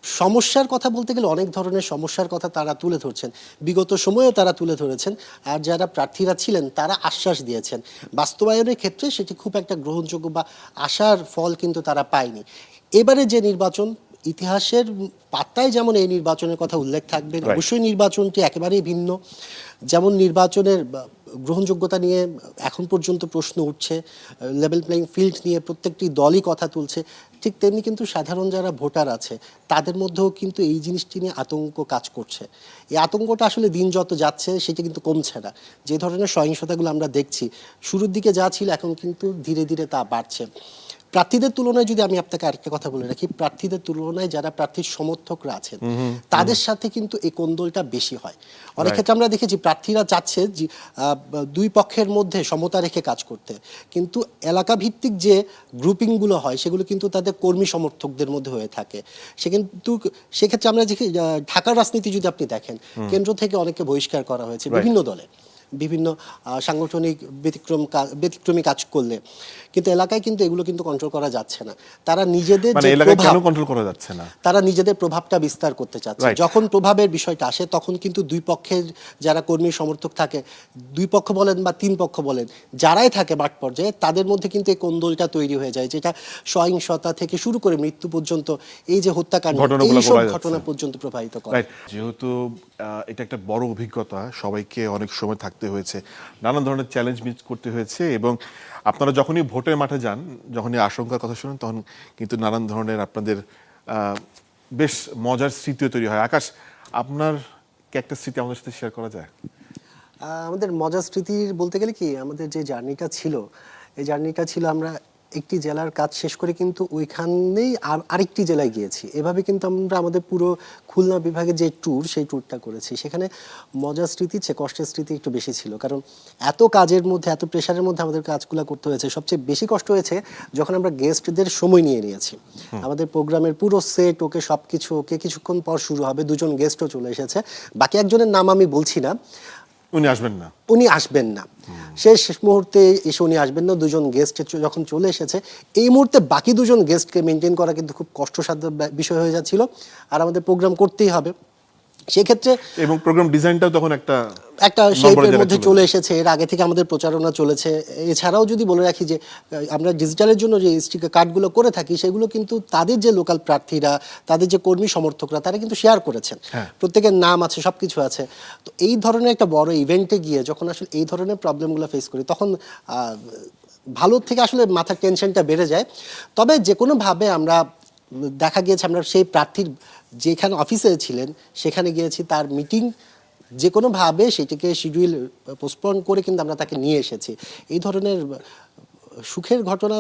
সমস্যার কথা বলতে গেলে অনেক ধরনের সমস্যার কথা তারা তুলে ধরছেন, বিগত সময়েও তারা তুলে ধরেছেন। আর যারা প্রার্থীরা ছিলেন তারা আশ্বাস দিয়েছেন, বাস্তবায়নের ক্ষেত্রে সেটি খুব একটা গ্রহণযোগ্য বা আশার ফল কিন্তু তারা পায়নি। এবারে যে নির্বাচন, ইতিহাসের পাতায় যেমন এই নির্বাচনের কথা উল্লেখ থাকবে, Right. অবশ্যই নির্বাচনটি একেবারেই ভিন্ন। যেমন নির্বাচনের গ্রহণযোগ্যতা নিয়ে এখন পর্যন্ত প্রশ্ন উঠছে, লেভেল প্লেইং ফিল্ড নিয়ে প্রত্যেকটি দলই কথা তুলছে, ঠিক তেমনি কিন্তু সাধারণ যারা ভোটার আছে তাদের মধ্যেও কিন্তু এই জিনিসটি নিয়ে আতঙ্ক কাজ করছে। এই আতঙ্কটা আসলে দিন যত যাচ্ছে সেটা কিন্তু কমছে না। যে ধরনের সহিংসতাগুলো আমরা দেখছি, শুরুর দিকে যা ছিল এখন কিন্তু ধীরে ধীরে তা বাড়ছে। প্রার্থীদের তুলনায় যদি আমি আপনাকে আরেকটা কথা বলে রাখি, প্রার্থীদের তুলনায় যারা প্রার্থীর সমর্থকরা আছেন তাদের সাথে কিন্তু এই কোন্দলটা বেশি হয়। অনেক ক্ষেত্রে আমরা দেখেছি প্রার্থীরা চাচ্ছে যে দুই পক্ষের মধ্যে সমতা রেখে কাজ করতে, কিন্তু এলাকা ভিত্তিক যে গ্রুপিংগুলো হয় সেগুলো কিন্তু তাদের কর্মী সমর্থকদের মধ্যে হয়ে থাকে। সে কিন্তু সেক্ষেত্রে আমরা দেখি ঢাকার রাজনীতি যদি আপনি দেখেন, কেন্দ্র থেকে অনেকে বহিষ্কার করা হয়েছে বিভিন্ন দলে, বিভিন্ন সাংগঠনিক ব্যতিক্রমী কাজ করলে, কিন্তু এলাকায় কিন্তু এগুলো কিন্তু কন্ট্রোল করা যাচ্ছে না। তারা নিজেদের মানে যে এলাকায় কেন প্রভাব, কন্ট্রোল করা যাচ্ছে না? তারা নিজেদের প্রভাবটা বিস্তার করতে চাচ্ছে। Right. যখন প্রভাবের বিষয়টা আসে, তখন কিন্তু দুই পক্ষের যারা কর্মী সমর্থক থাকে, দুই পক্ষ বলেন বা তিন পক্ষ বলেন, যারাই থাকে মাঠ পর্যায়ে, তাদের মধ্যে কিন্তু এই কোন্দলটা তৈরি হয়ে যায়, যেটা সহিংসতা থেকে শুরু করে মৃত্যু পর্যন্ত, এই যে হত্যাকাণ্ড, ঘটনাগুলো এইসব ঘটায় যাচ্ছে। ঘটনা পর্যন্ত প্রভাবিত করে। রাইট। যেহেতু এটা একটা বড় অভিজ্ঞতা, সবাইকে অনেক সময় থাকতে হয়েছে, নানান ধরনের চ্যালেঞ্জ মিট করতে হয়েছে, এবং আপনারা যখনই ভোটের মাঠে যান, যখনই আশঙ্কার কথা শুনেন, তখন কিন্তু নানান ধরনের আপনাদের বেশ মজার স্মৃতিও তৈরি হয়। আকাশ, আপনার কি একটা স্মৃতি আমাদের সাথে শেয়ার করা যায়? আমাদের মজার স্মৃতির বলতে গেলে কি, আমাদের যে জার্নিটা ছিল, এই জার্নিটা ছিল আমরা একটি জেলার কাজ শেষ করে কিন্তু ওইখানেই আরেকটি জেলায় গিয়েছি। এভাবে কিন্তু আমরা আমাদের পুরো খুলনা বিভাগের যে ট্যুর, সেই ট্যুরটা করেছি। সেখানে মজার স্মৃতি চেয়ে কষ্টের স্মৃতি একটু বেশি ছিল, কারণ এত কাজের মধ্যে, এত প্রেশারের মধ্যে আমাদের কাজগুলো করতে হয়েছে। সবচেয়ে বেশি কষ্ট হয়েছে যখন আমরা গেস্টদের সময় নিয়ে নিয়েছি। আমাদের প্রোগ্রামের পুরো সেট ওকে, সব কিছু ওকে, কিছুক্ষণ পর শুরু হবে, দুজন গেস্টও চলে এসেছে, বাকি একজনের নাম আমি বলছি না, উনি আসবেন না। উনি আসবেন না, শেষ মুহূর্তে এসে উনি আসবেন না। দুজন গেস্ট যখন চলে এসেছে, এই মুহূর্তে বাকি দুজন গেস্টকে মেনটেন করা কিন্তু খুব কষ্টসাধ্য বিষয় হয়ে যাচ্ছিল। আর আমাদের প্রোগ্রাম করতেই হবে, সেক্ষেত্রে এবং প্রোগ্রাম ডিজাইনটাও তখন একটা শেপের নম্বরের মধ্যে জায়গায় চলে এসেছে। এর আগে থেকে আমাদের প্রচারণা চলেছে। এছাড়াও যদি বলে রাখি যে আমরা ডিজিটালের জন্য যে স্টিকার কার্ডগুলো করে থাকি, সেগুলো কিন্তু তাদের যে লোকাল প্রার্থীরা, তাদের যে কর্মী সমর্থকরা, তারা কিন্তু শেয়ার করেছেন, প্রত্যেকের নাম আছে, সব কিছু আছে। তো এই ধরনের একটা বড় ইভেন্টে গিয়ে যখন আসলে এই ধরনের প্রবলেমগুলো ফেস করি, তখন ভালোর থেকে আসলে মাথার টেনশনটা বেড়ে যায়। তবে যে কোনোভাবে আমরা, দেখা গিয়েছে আমরা সেই প্রার্থীর যেখানে অফিসে ছিলেন সেখানে গিয়েছি, তার মিটিং যে কোনোভাবে সেটিকে শিডিউল পোস্টপন করে কিন্তু আমরা তাকে নিয়ে এসেছি। এই ধরনের সুখের ঘটনা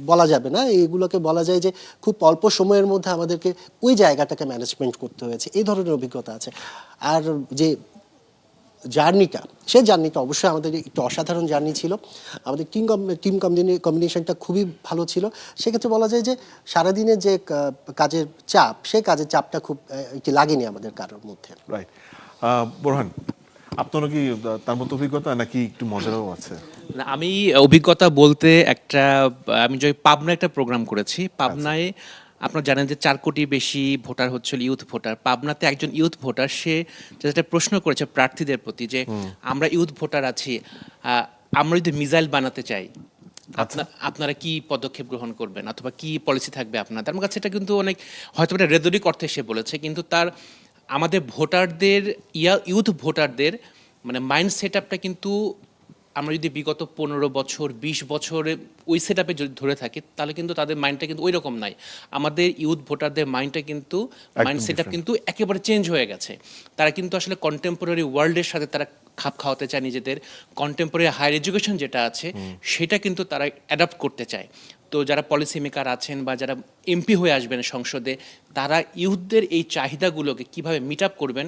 বলা যাবে না, এইগুলোকে বলা যায় যে খুব অল্প সময়ের মধ্যে আমাদেরকে ওই জায়গাটাকে ম্যানেজমেন্ট করতে হয়েছে। এই ধরনের অভিজ্ঞতা আছে। আর যে জার্নিটা, সেই জার্নিটা অবশ্যই আমাদের একটু অসাধারণ জার্নি ছিল। আমাদের টিম কম্বিনেশনটা খুবই ভালো ছিল। সেক্ষেত্রে বলা যায় যে সারাদিনের যে কাজের চাপ, সেই কাজের চাপটা খুব একটি লাগেনি আমাদের কারোর মধ্যে। রাইট। বোরহান, আপনারও কি তার মতো অভিজ্ঞতা নাকি একটু মজারও আছে? না, আমি অভিজ্ঞতা বলতে আমি যে পাবনায় একটা প্রোগ্রাম করেছি, পাবনায় আপনারা জানেন যে 4 কোটি বেশি ভোটার হচ্ছে ইউথ ভোটার। পাবনাতে একজন ইউথ ভোটার সে যেটা প্রশ্ন করেছে প্রার্থীদের প্রতি যে আমরা ইউথ ভোটার আছি, আমরা যদি মিসাইল বানাতে চাই আপনারা কি পদক্ষেপ গ্রহণ করবেন অথবা কি পলিসি থাকবে আপনাদের? আমার কাছে এটা কিন্তু অনেক হয়তো একটা রেদরিক অর্থে সে বলেছে, কিন্তু তার আমাদের ভোটারদের ইউথ ভোটারদের মানে মাইন্ড সেট আপটা কিন্তু আমরা যদি বিগত 15 বছর 20 বছরে ওই সেট আপে যদি ধরে থাকি তাহলে কিন্তু তাদের মাইন্ডটা কিন্তু ওই রকম নাই। আমাদের ইউথ ভোটারদের মাইন্ডটা কিন্তু মাইন্ড সেট আপ কিন্তু একেবারে চেঞ্জ হয়ে গেছে। তারা কিন্তু আসলে কন্টেম্পোরারি ওয়ার্ল্ডের সাথে তারা খাপ খাওয়াতে চায়, নিজেদের কন্টেম্পোরারি হায়ার এডুকেশন যেটা আছে সেটা কিন্তু তারা অ্যাডাপ্ট করতে চায়। তো যারা পলিসি মেকার আছেন বা যারা এমপি হয়ে আসবেন সংসদে, তারা ইউথদের এই চাহিদাগুলোকে কিভাবে মিট আপ করবেন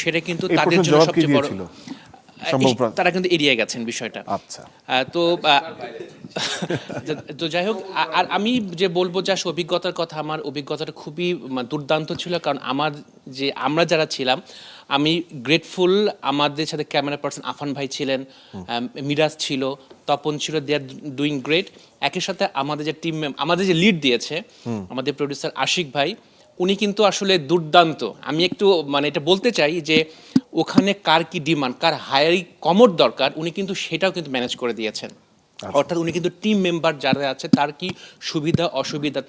সেটা কিন্তু এই তাদের প্রশ্নের জন্য জবাব কি সবচেয়ে বড়। দিয়েছিল? সম্ভব তারা কিন্তু এড়িয়ে গেছেন বিষয়টা। আচ্ছা। তো তো যাই হোক, আর আমি যে বলবো যে আসলে অভিজ্ঞতার কথা, আমার অভিজ্ঞতাটা খুবই দুর্দান্ত ছিল, কারণ আমরা যারা ছিলাম, আমি গ্রেটফুল। আমাদের সাথে ক্যামেরা পার্সন আফান ভাই ছিলেন, মিরাজ ছিল, তপন ছিল, দে আর ডুইং গ্রেট। একই সাথে আমাদের যে আমাদের যে লিড দিয়েছে আমাদের প্রডিউসার আশিক ভাই, উনি কিন্তু আসলে দুর্দান্ত। আমি একটু এটা বলতে চাই যে ওখানে কার কি ডিমান্ড, কার হায়ারি কমর দরকার, উনি কিন্তু সেটাও কিন্তু ম্যানেজ করে দিয়েছেন। অর্থাৎ উনি কিন্তু টিম মেম্বার যারা আছে তার কি সুবিধা অসুবিধা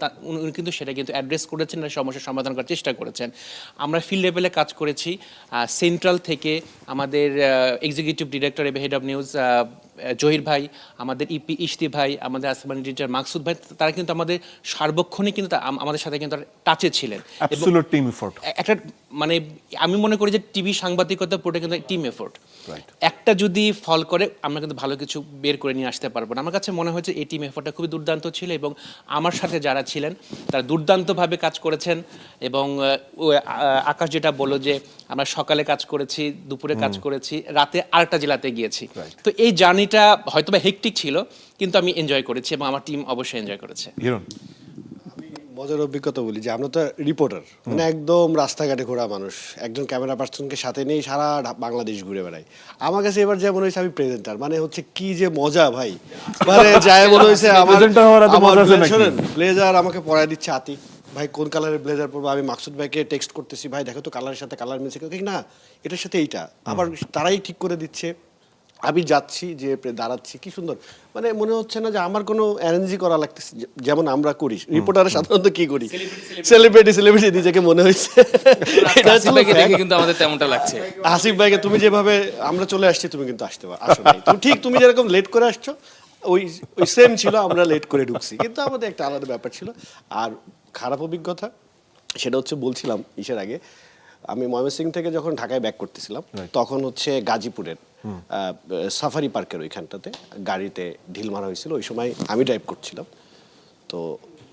উনি কিন্তু সেটা কিন্তু অ্যাড্রেস করেছেন, সমস্যার সমাধান করার চেষ্টা করেছেন। আমরা ফিল্ড লেভেলে কাজ করেছি, সেন্ট্রাল থেকে আমাদের executive director head of news Zahir ভাই, আমাদের ইপি ইশতি ভাই, আমাদের আসমান এডিটর মাকসুদ ভাই, তারা কিন্তু আমাদের সার্বক্ষণিক কিন্তু আমাদের সাথে কিন্তু টাচে ছিলেন। Absolute team effort. একটা আমি মনে করি যে টিভি সাংবাদিকতা পুরোটা কিন্তু টিম এফোর্ট। একটা যদি ফল করে আমরা কিন্তু ভালো কিছু বের করে নিয়ে আসতে পারবো না। আমার কাছে মনে হয়েছে এই টিম এফোর্টটা খুবই দুর্দান্ত ছিল, এবং আমার সাথে যারা ছিলেন তারা দুর্দান্তভাবে কাজ করেছেন। এবং আকাশ যেটা বললো যে আমরা সকালে কাজ করেছি, দুপুরে কাজ করেছি, রাতে আরেকটা জেলাতে গিয়েছি। তো এই জার্নিটা হয়তো বা হেক্টিক ছিল, কিন্তু আমি এনজয় করেছি এবং আমার টিম অবশ্যই এনজয় করেছে। মজার অভিজ্ঞতা বলি যে আমরা তো রিপোর্টার, মানে একদম রাস্তাঘাটে ঘোরা মানুষ, একজন ক্যামেরা পার্সনকে সাথে নিয়ে সারা বাংলাদেশ ঘুরে বেড়াই। আমার কাছে এবার যেমন হয়েছে আমি প্রেজেন্টার, মানে হচ্ছে কি যে মজা ভাই, মানে যায় মনে হয়েছে আমার ব্লেজার আমাকে পরায় দিচ্ছে আতিক ভাই, কোন কালারের ব্লেজার পরবো, আমি মাকসুদ ভাইকে টেক্সট করতেছি, ভাই দেখো তো কালারের সাথে কালার মিলছে না, এটার সাথে এইটা, আবার তারাই ঠিক করে দিচ্ছে। আমি যাচ্ছি যে দাঁড়াচ্ছি, কি সুন্দর, মানে মনে হচ্ছে না যে আমার কোনো অ্যারেঞ্জই করা লাগতেছে, যেমন আমরা করি রিপোর্টাররা সাধারণত কি করি, সেলিব্রিটি নিজেকে মনে হয়েছে। কিন্তু আমাদের তেমনটা লাগছে। আসিফ ভাইকে তুমি যেভাবে আমরা চলে আসছি, তুমি কিন্তু আসো নাই, তুমি ঠিক তুমি যেরকম লেট করে আসছো ওই সেম ছিল, আমরা লেট করে ঢুকছি, কিন্তু আমাদের একটা আলাদা ব্যাপার ছিল। আর খারাপ অভিজ্ঞতা সেটা হচ্ছে, বলছিলাম ইসের আগে, আমি ময়মনসিংহ থেকে যখন ঢাকায় ব্যাক করতেছিলাম, তখন হচ্ছে গাজীপুরের সাফারি পার্কের ওইখানটাতে গাড়িতে ঢিল মারা হয়েছিল। ওই সময় আমি ড্রাইভ করছিলাম, তো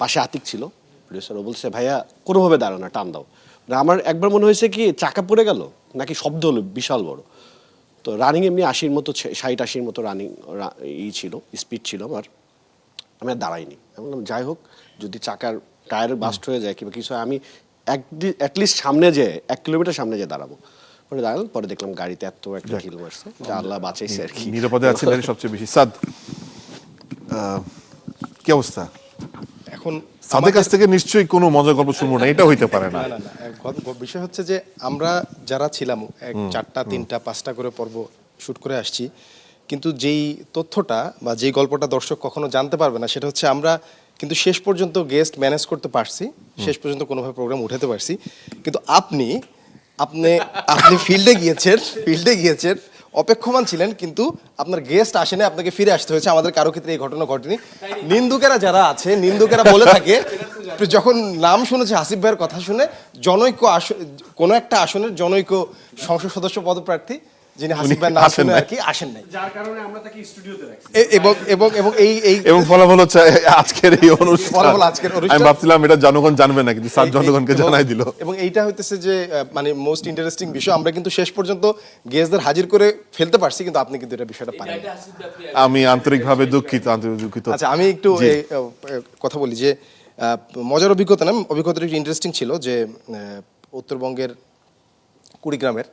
পাশে আতিক ছিল প্রডিউসার, ও বলছে ভাইয়া কোনোভাবে দাঁড়াও না, টান দাও। আমার একবার মনে হয়েছে কি চাকা পড়ে গেল নাকি, শব্দ হলো বিশাল বড়। তো রানিং এমনি 80-র মতো 60-80-র মতো রানিং ছিল, স্পিড ছিল আমার। আমি আর দাঁড়াইনি, আমি বললাম যাই হোক, যদি চাকার টায়ার বাস্ট হয়ে যায় কিংবা কিছু, আমি অ্যাটলিস্ট সামনে যে 1 কিলোমিটার সামনে যে দাঁড়াবো। পরে দাঁড়ালাম, পরে দেখলাম গাড়িতে এত একটা ঢিল মারছে, যা আল্লাহ বাঁচাইছে আর কি। নিরাপদে আছেন সবচেয়ে বেশি। সাদ, কি অবস্থা? এখন সাদের কাছ থেকে নিশ্চয়ই কোনো মজার গল্প শুনবো না, এটা হইতে পারে না। বিষয় হচ্ছে যে আমরা যারা ছিলাম 4টা 3টা 5টা করে পর্ব শুট করে আসছি, কিন্তু যেই তথ্যটা বা যেই গল্পটা দর্শক কখনো জানতে পারবে না, সেটা হচ্ছে আমরা কিন্তু শেষ পর্যন্ত গেস্ট ম্যানেজ করতে পারছি, শেষ পর্যন্ত কোনোভাবে প্রোগ্রাম উঠাতে পারছি। কিন্তু আপনি ফিল্ডে গিয়েছেন, অপেক্ষমান ছিলেন, কিন্তু আপনার গেস্ট আসেনি, আপনাকে ফিরে আসতে হয়েছে। আমাদের কারো ক্ষেত্রে এই ঘটনা ঘটেনি। নিন্দুকেরা যারা আছে, নিন্দুকেরা বলে থাকে, যখন নাম শুনেছে আসিফ ভাইয়ের কথা শুনে, কোনো একটা আসনের জনৈক সংসদ সদস্য পদপ্রার্থী যিনি হাসিফ ভাইয়ের নাম শুনে আর কি আসেন নাই, যার কারণে আমরা তাকে স্টুডিওতে রাখছি। এবং ফলাফল হচ্ছে আজকের এই অনুষ্ঠান। আমি ভাবছিলাম এটা জনগণ জানবে না, কিন্তু সাদ জনগণকে জানাই দিল। এবং এইটা হইতেছে যে মোস্ট ইন্টারেস্টিং বিষয়, আমরা কিন্তু শেষ পর্যন্ত গেস্টদের হাজির করে ফেলতে পারছি, কিন্তু আপনি কিন্তু এটা বিষয়টা পারেন। আমি আন্তরিকভাবে দুঃখিত। আচ্ছা, আমি একটু কথা বলি যে মজার অভিজ্ঞতা না, অভিজ্ঞতাটা একটু ইন্টারেস্টিং ছিল যে উত্তরবঙ্গের কুড়িগ্রামের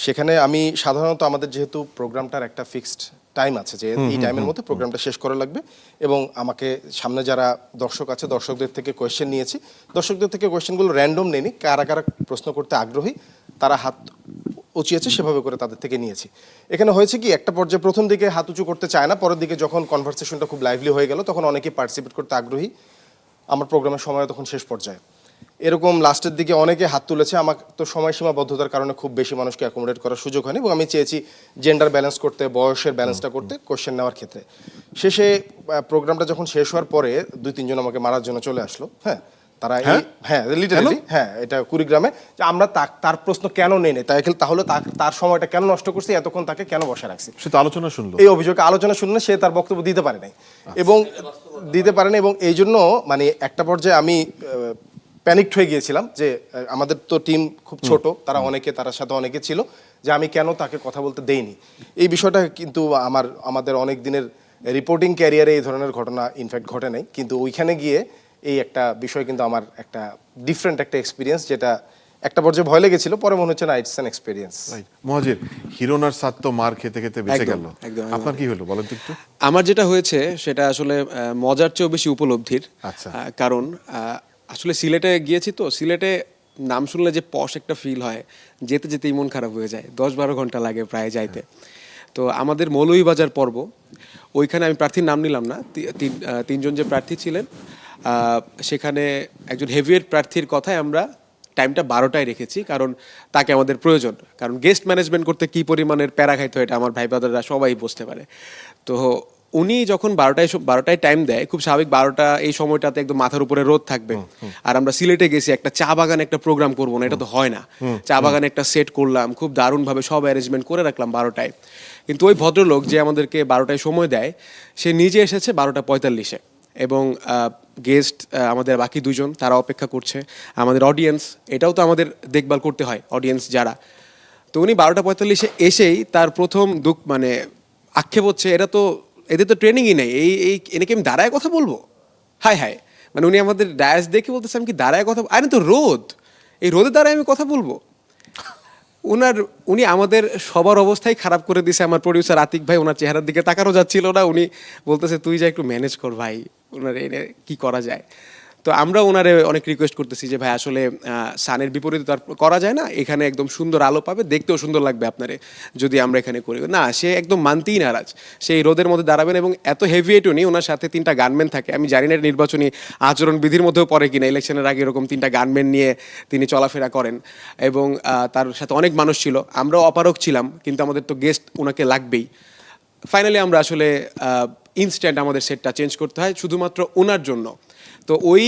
সেখানে আমি সাধারণত আমাদের যেহেতু প্রোগ্রামটার একটা ফিক্সড টাইম আছে যে এই টাইমের মধ্যে প্রোগ্রামটা শেষ করা লাগবে, এবং আমাকে সামনে যারা দর্শক আছে দর্শকদের থেকে কোয়েশ্চেন নিয়েছি, দর্শকদের থেকে কোয়েশ্চেনগুলো র্যান্ডম নেইনি, কারা কারা প্রশ্ন করতে আগ্রহী তারা হাত উঁচিয়েছে সেভাবে করে তাদের থেকে নিয়েছি। এখানে হয়েছে কি, একটা পর্যায়ে প্রথম দিকে হাত উঁচু করতে চায় না, পরের দিকে যখন কনভারসেশনটা খুব লাইভলি হয়ে গেল তখন অনেকেই পার্টিসিপেট করতে আগ্রহী। আমার প্রোগ্রামের সময় তখন শেষ পর্যায়ে এরকম লাস্টের দিকে অনেকে হাত তুলেছে। আমার তো সময়সীমাবদ্ধতার কারণে খুব বেশি মানুষকে অ্যাকোমোডেট করার সুযোগ হয়নি, এবং আমি চেয়েছি জেন্ডার ব্যালেন্স করতে, বয়সের ব্যালেন্সটা করতে কোশ্চেন নেওয়ার ক্ষেত্রে। শেষে প্রোগ্রামটা যখন শেষ হওয়ার পরে 2-3 জন আমাকে মারার জন্য চলে আসলো। তারা লিটারালি এটা কুড়িগ্রামে, যে আমরা তার প্রশ্ন কেন নেই তাহলে তার সময়টা কেন নষ্ট করছি, এতক্ষণ তাকে কেন বসে রাখছি, সে তো আলোচনা শুনলো, এই অভিযোগে আলোচনা শুনলে সে তার বক্তব্য দিতে পারে নাই এবং এই জন্য মানে একটা পর্যায়ে আমি প্যানিকড হয়ে গিয়েছিলাম যে আমাদের তো টিম খুব ছোট, তার সাথে অনেকে ছিল, যে আমি কেন তাকে কথা বলতে দেইনি। এই বিষয়টা কিন্তু আমাদের অনেক দিনের রিপোর্টিং ক্যারিয়ারে এই ধরনের ঘটনা ইনফ্যাক্ট ঘটে নাই, কিন্তু ওইখানে গিয়ে এই একটা বিষয় কিন্তু আমার একটা ডিফারেন্ট একটা এক্সপিরিয়েন্স, যেটা একটা পর্যায়ে ভয় লেগেছিল, পরে মনে হচ্ছে না ইটস অ্যান এক্সপিরিয়েন্স। মহাজির, হিরোনার সাথ তো মার খেতে খেতে বেঁচে গেল, একদম। আপনার কি হলো বলেন তো একটু। আমার যেটা হয়েছে সেটা আসলে মজার চেয়েও বেশি উপলব্ধির। আচ্ছা। কারণ আসলে সিলেটে গিয়েছি, তো সিলেটে নাম শুনলে যে পশ একটা ফিল হয়, যেতে যেতেই মন খারাপ হয়ে যায়, 10-12 ঘন্টা লাগে প্রায় যাইতে। তো আমাদের মৌলভীবাজার পর্ব, ওইখানে আমি প্রার্থীর নাম নিলাম না, তিনজন যে প্রার্থী ছিলেন সেখানে একজন হেভিওয়েট প্রার্থীর কথায় আমরা টাইমটা 12টায় রেখেছি, কারণ তাকে আমাদের প্রয়োজন। কারণ গেস্ট ম্যানেজমেন্ট করতে কী পরিমাণের প্যারা খাইতে হয় এটা আমার ভাই ব্রাদাররা সবাই বুঝতে পারে। তো উনি যখন 12টায় টাইম দেয়, খুব স্বাভাবিক 12টা এই সময়টাতে একদম মাথার উপরে রোদ থাকবে, আর আমরা সিলেটে গেছি একটা চা বাগানে একটা প্রোগ্রাম করবো না, এটা তো হয় না। চা বাগানে একটা সেট করলাম, খুব দারুণভাবে সব অ্যারেঞ্জমেন্ট করে রাখলাম 12টায়, কিন্তু ওই ভদ্রলোক যে আমাদেরকে 12টায় সময় দেয় সে নিজে এসেছে 12টা 45-এ, এবং গেস্ট আমাদের বাকি 2জন তারা অপেক্ষা করছে, আমাদের অডিয়েন্স এটাও তো আমাদের দেখভাল করতে হয়, অডিয়েন্স যারা। তো উনি 12টা 45-এ এসেই তার প্রথম মানে আক্ষেপ হচ্ছে, এদের তো ট্রেনিংই নেই, এনেকে আমি দাঁড়ায় কথা বলবো, হায় মানে উনি আমাদের ডায়াস দেখে বলতেছে আমি কি দাঁড়ায় কথা, আরে তো রোদ, এই রোদে দাঁড়ায় আমি কথা বলবো। উনি আমাদের সবার অবস্থাই খারাপ করে দিছে। আমার প্রডিউসার আতিক ভাই, ওনার চেহারার দিকে তাকানো যাচ্ছিল না, উনি বলতেছে তুই যা একটু ম্যানেজ কর ভাই, ওনার এনে কি করা যায়। তো আমরা ওনারে অনেক রিকোয়েস্ট করতেছি যে ভাই আসলে সানের বিপরীতে তো আর করা যায় না, এখানে একদম সুন্দর আলো পাবে, দেখতেও সুন্দর লাগবে আপনারে যদি আমরা এখানে করি না। সে একদম মানতেই নারাজ, সেই রোদের মধ্যে দাঁড়াবেন, এবং এত হেভিওয়েট উনি, ওনার সাথে 3টা গানম্যান থাকে। আমি জানি না নির্বাচনী আচরণ বিধির মধ্যেও পড়ে কিনা, ইলেকশনের আগে এরকম 3টা গানম্যান নিয়ে তিনি চলাফেরা করেন, এবং তার সাথে অনেক মানুষ ছিল, আমরাও অপারক ছিলাম, কিন্তু আমাদের তো গেস্ট ওনাকে লাগবেই। ফাইনালি আমরা আসলে ইনস্ট্যান্ট আমাদের সেটটা চেঞ্জ করতে হয় শুধুমাত্র ওনার জন্য। তো ওই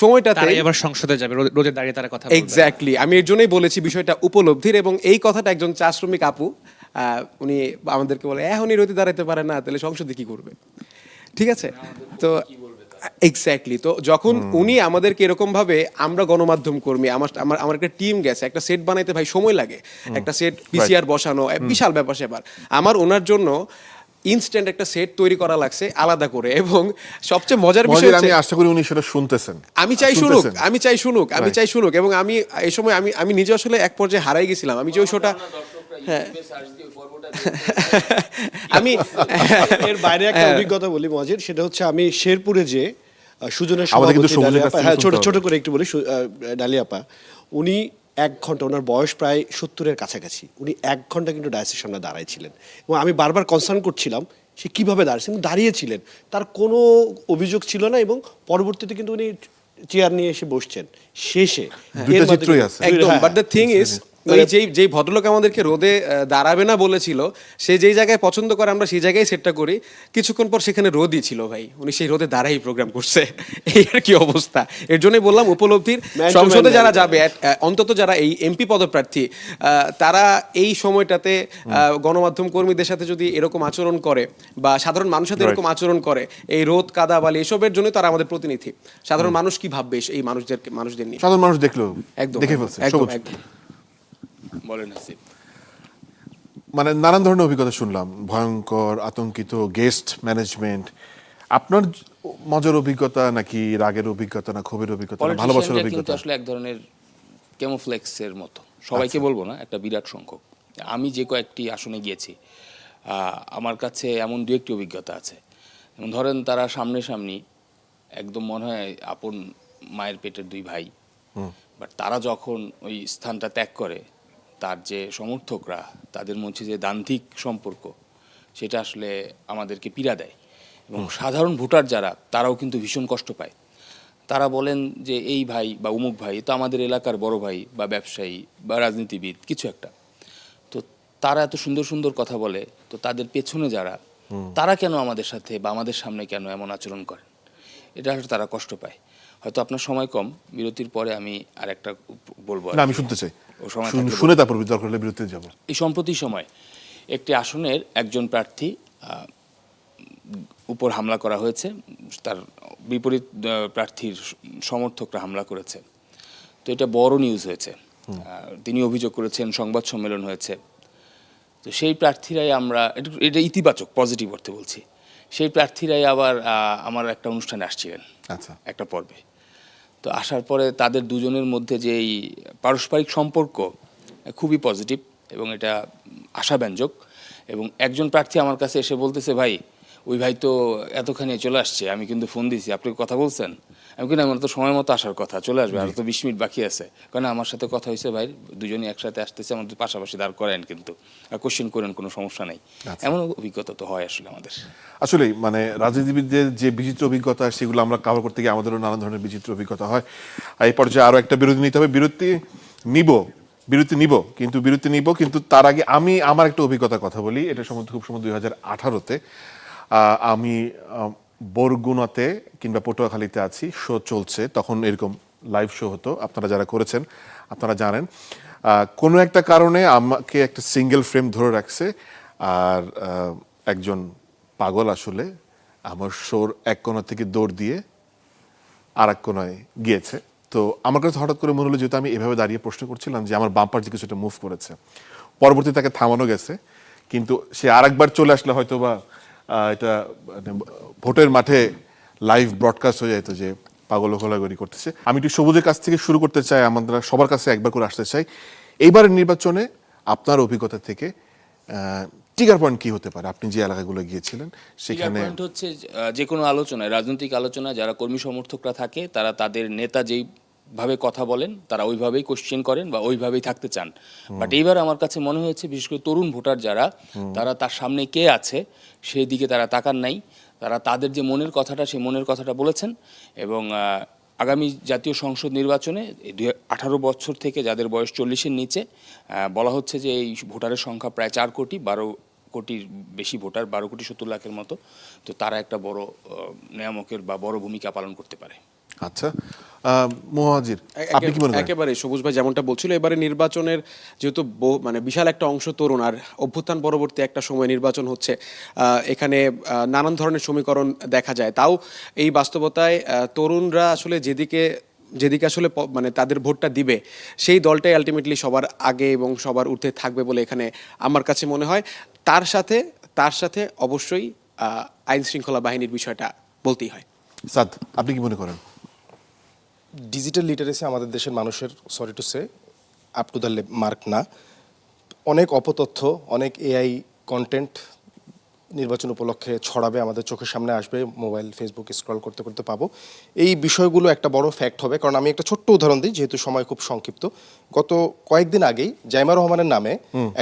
সময়টাতে এবার সংসদে যাবে, রোদে দাঁড়িয়ে তারা কথা বলবে। এক্স্যাক্টলি, আমি এর জন্যই বলেছি বিষয়টা উপলব্ধির, এবং এই কথাটা একজন চা শ্রমিক আপু উনি আমাদেরকে বলে উনি রোদে দাঁড়াতে পারে না, তাহলে সংসদে কি করবে, ঠিক আছে। তো এক্স্যাক্টলি, তো যখন উনি আমাদেরকে এরকম ভাবে, আমরা গণমাধ্যম কর্মী, আমার একটা টিম গেছে, একটা সেট বানাইতে ভাই সময় লাগে, একটা সেট পিসিআর বসানো বিশাল ব্যাপার স্যাপার, আমার ওনার জন্য ইনস্ট্যান্ট একটা সেট তৈরি করা লাগছে আলাদা করে। এবং সবচেয়ে মজার বিষয় আমি আশা করি উনি সেটা শুনতেছেন, আমি চাই শুনুক, এবং আমি এই সময় আমি নিজে আসলে এক পর্যায়ে হারাই গেছিলাম, আমি যে ওই শোটা আমি এর বাইরে একটা অভিজ্ঞতা বলি মজিদ, সেটা হচ্ছে আমি শেরপুরে যে সুজনের আমাদের কিন্তু সভাপতি সবুজের ডালিয়া কাছ আপা, থেকে হ্যাঁ শুনতে ছোট হবে। করে একটু বলি, ডালিয়াপা উনি 1 ঘন্টা, ওনার বয়স প্রায় 70-এর কাছাকাছি, উনি 1 ঘন্টা কিন্তু ডায়াসের সামনে দাঁড়াইছিলেন, এবং আমি বারবার কনসার্ন করছিলাম সে কিভাবে দাঁড়িয়েছেন, দাঁড়িয়েছিলেন, তার কোনো অভিযোগ ছিল না, এবং পরবর্তীতে কিন্তু উনি চেয়ার নিয়ে এসে বসছেন শেষে। দুইটা এর মাধ্যমে- চিত্রই আছে। একদম, হ্যাঁ, বাট দ্য থিং ইজ ওই যেই ভদ্রলোক আমাদেরকে রোদে দাঁড়াবে না বলেছিল, সে যেই জায়গায় পছন্দ করে আমরা সেই জায়গায় সেটটা করি, কিছুক্ষণ পর সেখানে রোদই ছিল ভাই, উনি সেই রোদে দাঁড়াই প্রোগ্রাম করছে, এই আর কি অবস্থা। এর জন্যই বললাম উপলব্ধির, সংসদে যারা যাবে, অন্তত যারা এই এমপি পদপ্রার্থী, তারা এই সময়টাতে গণমাধ্যম কর্মীদের সাথে যদি এরকম আচরণ করে, বা সাধারণ মানুষের সাথে এরকম আচরণ করে, এই রোদ কাদা বালি এসবের জন্য তারা আমাদের প্রতিনিধি। সাধারণ মানুষ কি ভাববে এই মানুষদের নিয়ে? সাধারণ মানুষ দেখলো, একদম দেখে ফেলছে একদম সবুজ। একদম। বলেন হাসিব। মানে নানান ধরনের অভিজ্ঞতা শুনলাম, ভয়ঙ্কর, আতঙ্কিত, গেস্ট ম্যানেজমেন্ট। আপনার মজার অভিজ্ঞতা নাকি রাগের অভিজ্ঞতা, না ক্ষোভের অভিজ্ঞতা, না ভালোবাসার পলিটিশিয়ানরা কিন্তু অভিজ্ঞতা? আসলে এক ধরনের ক্যামোফ্লেক্সের মতো, সবাইকে বলবো না, একটা বিরাট সংখ্যক আমি যে কয়েকটি আসনে গিয়েছি আমার কাছে এমন দু একটি অভিজ্ঞতা আছে। যেমন ধরেন তারা সামনাসামনি একদম মনে হয় আপন মায়ের পেটের দুই ভাই, বাট তারা যখন ওই স্থানটা ত্যাগ করে তার যে সমর্থকরা তাদের মধ্যে যে দ্বান্দ্বিক সম্পর্ক সেটা আসলে আমাদেরকে পীড়া দেয়। এবং সাধারণ ভোটার যারা তারাও কিন্তু ভীষণ কষ্ট পায়। তারা বলেন যে এই ভাই বা অমুক ভাই তো আমাদের এলাকার বড় ভাই বা ব্যবসায়ী বা রাজনীতিবিদ কিছু একটা, তো তারা এত সুন্দর সুন্দর কথা বলে, তো তাদের পেছনে যারা তারা কেন আমাদের সাথে বা আমাদের সামনে কেন এমন আচরণ করেন, এটা আসলে তারা কষ্ট পায়। হয়তো আপনার সময় কম, বিরতির পরে আমি আর একটা বলবো। না, আমি শুনতে চাই, ও সময় শুনে তারপর দরকার হলে বিরতিতে যাব। এই সম্প্রতি সময় একটি আসনের একজন প্রার্থী উপর হামলা করা হয়েছে, তার বিপরীত প্রার্থীর সমর্থকরা হামলা করেছে। তো এটা বড় নিউজ হয়েছে। তিনি অভিযোগ করেছেন, সংবাদ সম্মেলন হয়েছে। তো সেই প্রার্থীরাই আমরা এটা ইতিবাচক পজিটিভ অর্থে বলছি, সেই প্রার্থীরাই আবার আমার একটা অনুষ্ঠানে আসছিলেন আচ্ছা, একটা পর্বে। তো আসার পরে তাদের দুজনের মধ্যে যে এই পারস্পরিক সম্পর্ক খুবই পজিটিভ এবং এটা আশাব্যঞ্জক। এবং একজন প্রার্থী আমার কাছে এসে বলতেছে, ভাই ওই ভাই তো এতখানি চলে আসছে, আমি কিন্তু ফোন দিয়েছি, আপনি কথা বলছেন? আমি কিন্তু আমার তো সময় মতো আসার কথা, চলে আসবে, আর তো 20 মিনিট বাকি আছে। কারণ আমার সাথে কথা হয়েছে, ভাই দুজনই একসাথে আসতেছে, আমাদের পাশাপাশি দাঁড় করেন, কিন্তু আর কোশ্চেন করেন, কোনো সমস্যা নেই। এমন অভিজ্ঞতা তো হয় আসলে আমাদের। আসলেই মানে রাজনীতিবিদদের যে বিচিত্র অভিজ্ঞতা সেগুলো আমরা কভার করতে গিয়ে আমাদেরও নানান ধরনের বিচিত্র অভিজ্ঞতা হয়। এই পর্যায়ে আরও একটা বিরতি নিতে হবে, বিরতি নিব কিন্তু তার আগে আমি আমার একটা অভিজ্ঞতার কথা বলি। এটা সম্বন্ধে খুব সম্ভবত 2018-তে আমি বরগুনাতে কিংবা পটুয়াখালীতে আছি, শো চলছে, তখন এরকম লাইভ শো হতো, আপনারা যারা করেছেন আপনারা জানেন। কোনো একটা কারণে আমাকে একটা সিঙ্গেল ফ্রেম ধরে রাখছে, আর একজন পাগল আসলে আমার শোর এক কোণা থেকে দৌড় দিয়ে আর এক কোণায় গিয়েছে। তো আমার কাছে হঠাৎ করে মনে হলো, যেহেতু আমি এভাবে দাঁড়িয়ে প্রশ্ন করছিলাম যে আমার বাম্পার যে কিছুটা মুভ করেছে, পরবর্তী তাকে থামানো গেছে, কিন্তু সে আরেকবার চলে আসলে হয়তো বা এটা মানে ভোটের মাঠে লাইভ ব্রডকাস্ট হয়ে যেত যে পাগল ঘোলাঘুরি করতেছে। আমি একটু সবুজের কাছ থেকে শুরু করতে চাই, আমরা সবার কাছে একবার করে আসতে চাই, এইবারের নির্বাচনে আপনার অভিজ্ঞতা থেকে ট্রিগার পয়েন্ট কি হতে পারে? আপনি যে এলাকাগুলো গিয়েছিলেন সেখানে পয়েন্ট হচ্ছে যে কোনো আলোচনায়, রাজনৈতিক আলোচনায় যারা কর্মী সমর্থকরা থাকে তারা তাদের নেতা যেই ভাবে কথা বলেন তারা ওইভাবেই কোশ্চেন করেন বা ওইভাবেই থাকতে চান। বাট এইবার আমার কাছে মনে হয়েছে বিশেষ করে তরুণ ভোটার যারা, তারা তার সামনে কে আছে সেই দিকে তারা তাকান নাই। তারা তাদের যে মনের কথাটা, সেই মনের কথাটা বলেছেন। এবং আগামী জাতীয় সংসদ নির্বাচনে 18 বছর থেকে যাদের বয়স 40-এর নিচে, বলা হচ্ছে যে এই ভোটারের সংখ্যা প্রায় 4 কোটি, 12 কোটির বেশি ভোটার, 12,70,00,000-এর মতো। তো তারা একটা বড় নিয়ামকের বা বড় ভূমিকা পালন করতে পারে। আচ্ছা, মুহাজির আপনি কি মনে করেন? একেবারে সবুজ ভাই যেমনটা বলছিল, এবারে নির্বাচনের যেহেতু মানে বিশাল একটা অংশ তরুণ, আর অভ্যুত্থান পরবর্তী একটা সময় নির্বাচন হচ্ছে, এখানে নানান ধরনের সমীকরণ দেখা যায়। তাও এই বাস্তবতায় তরুণরা আসলে যেদিকে আসলে মানে তাদের ভোটটা দিবে সেই দলটাই আলটিমেটলি সবার আগে এবং সবার ঊর্ধ্বে থাকবে বলে এখানে আমার কাছে মনে হয়। তার সাথে অবশ্যই আইন শৃঙ্খলা বাহিনীর বিষয়টা বলতেই হয়। সাদ, আপনি কি মনে করেন? ডিজিটাল লিটারেসি আমাদের দেশের মানুষের, sorry to say, up to the mark না। অনেক অপতথ্য, অনেক এআই কন্টেন্ট নির্বাচন উপলক্ষে ছড়াবে, আমাদের চোখের সামনে আসবে, মোবাইল ফেসবুক স্ক্রল করতে করতে পাবো। এই বিষয়গুলো একটা বড় ফ্যাক্ট হবে। কারণ আমি একটা ছোট্ট উদাহরণ দিই, যেহেতু সময় খুব সংক্ষিপ্ত। গত কয়েকদিন আগেই জাইমা রহমানের নামে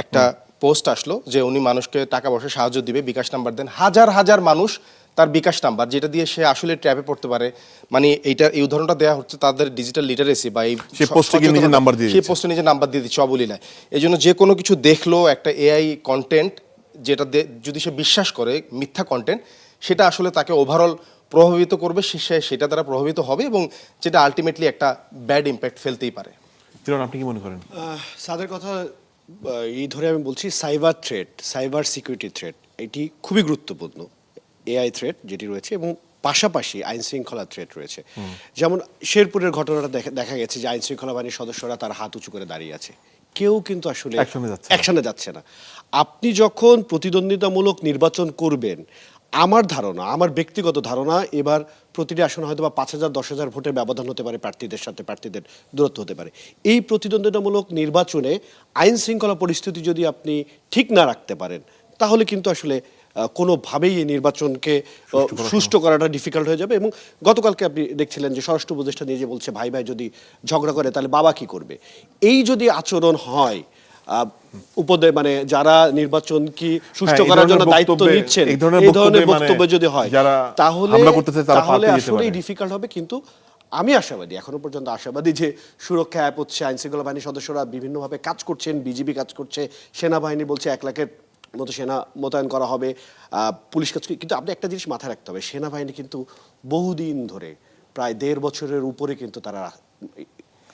একটা পোস্ট আসলো যে উনি মানুষকে টাকা পয়সা সাহায্য দিবে, বিকাশ নাম্বার দেন। হাজার হাজার মানুষ তার বিকাশ নাম্বার, যেটা দিয়ে সে আসলে ট্র্যাপে পড়তে পারে। মানে এই উদাহরণটা দেওয়া হচ্ছে তাদের ডিজিটাল লিটারেসি বা এই সেই পোস্টে নিজের নাম্বার দিয়ে সেই পোস্টে নিজের নাম্বার দিয়ে দিচ্ছে অবলীলায়। এই জন্য যে কোনো কিছু দেখলো একটা এআই কন্টেন্ট, যেটা যদি সে বিশ্বাস করে মিথ্যা কন্টেন্ট, সেটা আসলে তাকে ওভারঅল প্রভাবিত করবে, সেটা দ্বারা প্রভাবিত হবে এবং যেটা আলটিমেটলি একটা ব্যাড ইম্প্যাক্ট ফেলতেই পারে। তিরণ, আপনি কি মনে করেন? সাদের কথা এই ধরে আমি বলছি, সাইবার সিকিউরিটি থ্রেট এটি খুবই গুরুত্বপূর্ণ। এআই থ্রেট যেটি রয়েছে এবং পাশাপাশি আইন শৃঙ্খলা থ্রেট রয়েছে। যেমন শেরপুরের ঘটনাটা দেখা গেছে যে আইন শৃঙ্খলা বাহিনীর সদস্যরা তার হাত উঁচু করে দাঁড়িয়ে আছে, কেউ কিন্তু আসলে অ্যাকশনে যাচ্ছে না। আপনি যখন প্রতিদ্বন্দ্বিতামূলক নির্বাচন করবেন, আমার ধারণা, আমার ব্যক্তিগত ধারণা, এবার প্রতিটি আসনে হয়তো বা 5,000 10,000 ভোটের ব্যবধান হতে পারে, প্রার্থীদের সাথে প্রার্থীদের দূরত্ব হতে পারে। এই প্রতিদ্বন্দ্বিতামূলক নির্বাচনে আইন শৃঙ্খলা পরিস্থিতি যদি আপনি ঠিক না রাখতে পারেন, তাহলে কিন্তু আসলে কোনোভাবেই এই নির্বাচনকে সুষ্ঠু করাটা ডিফিকাল্ট হয়ে যাবে। এবং গতকালকে আপনি দেখছিলেন যে স্বরাষ্ট্র উপদেষ্টা নিজে বলছে ভাই ভাই যদি ঝগড়া করে তাহলে বাবা কি করবে। এই যদি আচরণ হয়, মানে যারা নির্বাচন কি সুষ্ঠু করার জন্য দায়িত্ব নিচ্ছেন, এই ধরনের বক্তব্য যদি হয়, তাহলে আসলেই ডিফিকাল্ট হবে। কিন্তু আমি আশাবাদী, এখনো পর্যন্ত আশাবাদী যে সুরক্ষা অ্যাপ হচ্ছে, আইন শৃঙ্খলা বাহিনীর সদস্যরা বিভিন্নভাবে কাজ করছেন, বিজিবি কাজ করছে, সেনাবাহিনী বলছে 1 লাখের মতো সেনা মোতায়েন করা হবে, পুলিশ কাজ। কিন্তু আপনি একটা জিনিস মাথায় রাখতে হবে, সেনাবাহিনী কিন্তু বহুদিন ধরে, প্রায় 1.5 বছরের উপরে কিন্তু তারা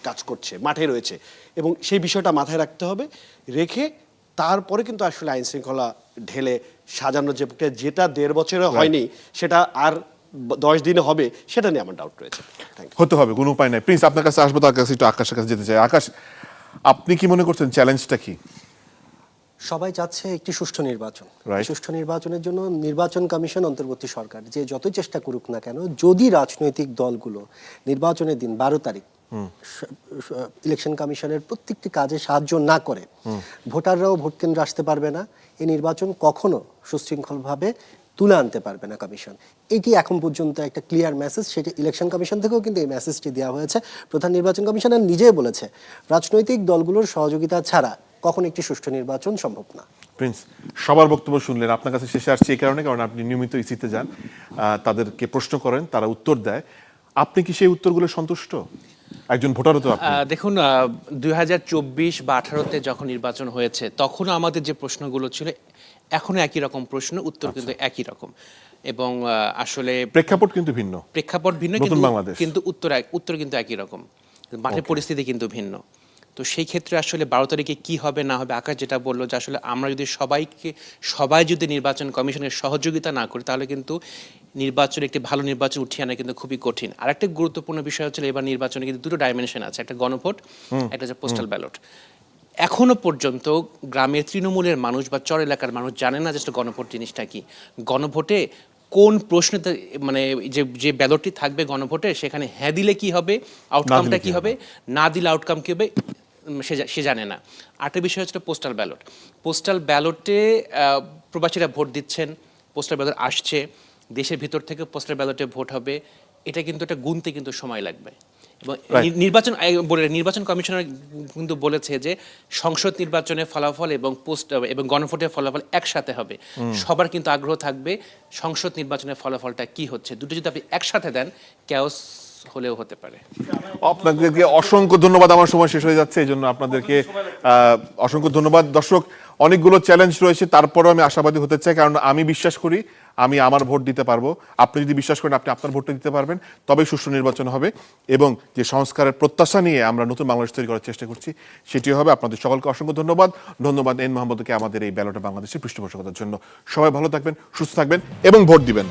কাজ করছে, মাঠে রয়েছে, এবং সেই বিষয়টা মাথায় রাখতে হবে। রেখে তারপরে কিন্তু আসলে আইন শৃঙ্খলা ঢেলে সাজানোর যে প্রক্রিয়া, যেটা 1.5 বছরে হয়নি সেটা আর 10 দিনে হবে, সেটা নিয়ে আমার ডাউট রয়েছে। হতে হবে, কোনো উপায় নাই। প্রিন্স, আপনার কাছে আসবো, তার কাছে একটু আকাশের কাছে যেতে চাই। আকাশ, আপনি কি মনে করছেন চ্যালেঞ্জটা কি? সবাই চাচ্ছে একটি সুষ্ঠু নির্বাচন। সুষ্ঠু নির্বাচনের জন্য নির্বাচন কমিশন, অন্তর্বর্তী সরকার যে যতই চেষ্টা করুক না কেন, যদি রাজনৈতিক দলগুলো নির্বাচনের দিন 12 তারিখ ইলেকশন কমিশনের প্রত্যেকটি কাজে সাহায্য না করে, ভোটাররাও ভোট কেন্দ্রে আসতে পারবে না। এই নির্বাচন কখনো সুশৃঙ্খলভাবে তুলে আনতে পারবে না কমিশন। এটি এখন পর্যন্ত একটা ক্লিয়ার মেসেজ, সেটা ইলেকশন কমিশন থেকেও কিন্তু এই মেসেজটি দেওয়া হয়েছে। প্রধান নির্বাচন কমিশনার নিজেই বলেছে রাজনৈতিক দলগুলোর সহযোগিতা ছাড়া কখন একটি সুষ্ঠু নির্বাচন সম্ভব না। প্রিন্স, সবার বক্তব্য শুনলেন, আপনার কাছে শেষে আসছে এই কারণে, কারণ আপনি নিয়মিত ইসিতে যান, তাদেরকে প্রশ্ন করেন, তারা উত্তর দেয়। আপনি কি সেই উত্তরগুলো সন্তুষ্ট? একজন ভোটারও তো আপনি। দেখুন, 2024 বা 18-তে যখন নির্বাচন হয়েছে, তখনও আমাদের যে প্রশ্নগুলো ছিল এখনো একই রকম প্রশ্ন, উত্তর কিন্তু একই রকম। এবং আসলে প্রেক্ষাপট কিন্তু ভিন্ন, কিন্তু উত্তর কিন্তু একই রকম, মাঠের পরিস্থিতি কিন্তু ভিন্ন। তো সেই ক্ষেত্রে আসলে 12 তারিখে কি হবে না হবে, আকাশ যেটা বললো যে আসলে আমরা যদি সবাই যদি নির্বাচন কমিশনের সহযোগিতা না করি, তাহলে কিন্তু নির্বাচন, একটি ভালো নির্বাচন উঠিয়ে আনা কিন্তু খুবই কঠিন। আর একটা গুরুত্বপূর্ণ বিষয় হচ্ছে, এবার নির্বাচনে কিন্তু 2টো ডাইমেনশন আছে, একটা গণভোট, একটা হচ্ছে পোস্টাল ব্যালট। এখনো পর্যন্ত গ্রামের তৃণমূলের মানুষ বা চর এলাকার মানুষ জানে না যে গণভোট জিনিসটা কি। গণভোটে কোন প্রশ্নতে, মানে যে ব্যালটটি থাকবে গণভোটে, সেখানে হ্যাঁ দিলে কি হবে, আউটকামটা কি হবে, না দিলে আউটকাম কি হবে, সে জানে না। আরেকটা বিষয় হচ্ছে পোস্টাল ব্যালট। পোস্টাল ব্যালটে প্রবাসীরা ভোট দিচ্ছেন, পোস্টাল ব্যালট আসছে, দেশের ভিতর থেকে পোস্টাল ব্যালটে ভোট হবে, এটা কিন্তু একটা গুনতে কিন্তু সময় লাগবে। এবং নির্বাচন কমিশনার কিন্তু বলেছে যে সংসদ নির্বাচনের ফলাফল এবং গণভোটের ফলাফল একসাথে হবে। সবার কিন্তু আগ্রহ থাকবে সংসদ নির্বাচনের ফলাফলটা কি হচ্ছে। দুটো যদি আপনি একসাথে দেন, ক্যাওস হলেও হতে পারে। আপনাদেরকে অসংখ্য ধন্যবাদ। আমার সময় শেষ হয়ে যাচ্ছে, এই জন্য আপনাদেরকে অসংখ্য ধন্যবাদ। দর্শক, অনেকগুলো চ্যালেঞ্জ রয়েছে, তারপরেও আমি আশাবাদী হতে চাই, কারণ আমি বিশ্বাস করি আমি আমার ভোট দিতে পারবো। আপনি যদি বিশ্বাস করেন আপনি আপনার ভোটটা দিতে পারবেন, তবেই সুষ্ঠু নির্বাচন হবে। এবং যে সংস্কারের প্রত্যাশা নিয়ে আমরা নতুন বাংলাদেশ তৈরি করার চেষ্টা করছি, সেটি হবে। আপনাদের সকলকে অসংখ্য ধন্যবাদ এন মোহাম্মদকে আমাদের এই ব্যালটে বাংলাদেশের পৃষ্ঠপোষকতার জন্য। সবাই ভালো থাকবেন, সুস্থ থাকবেন এবং ভোট দিবেন।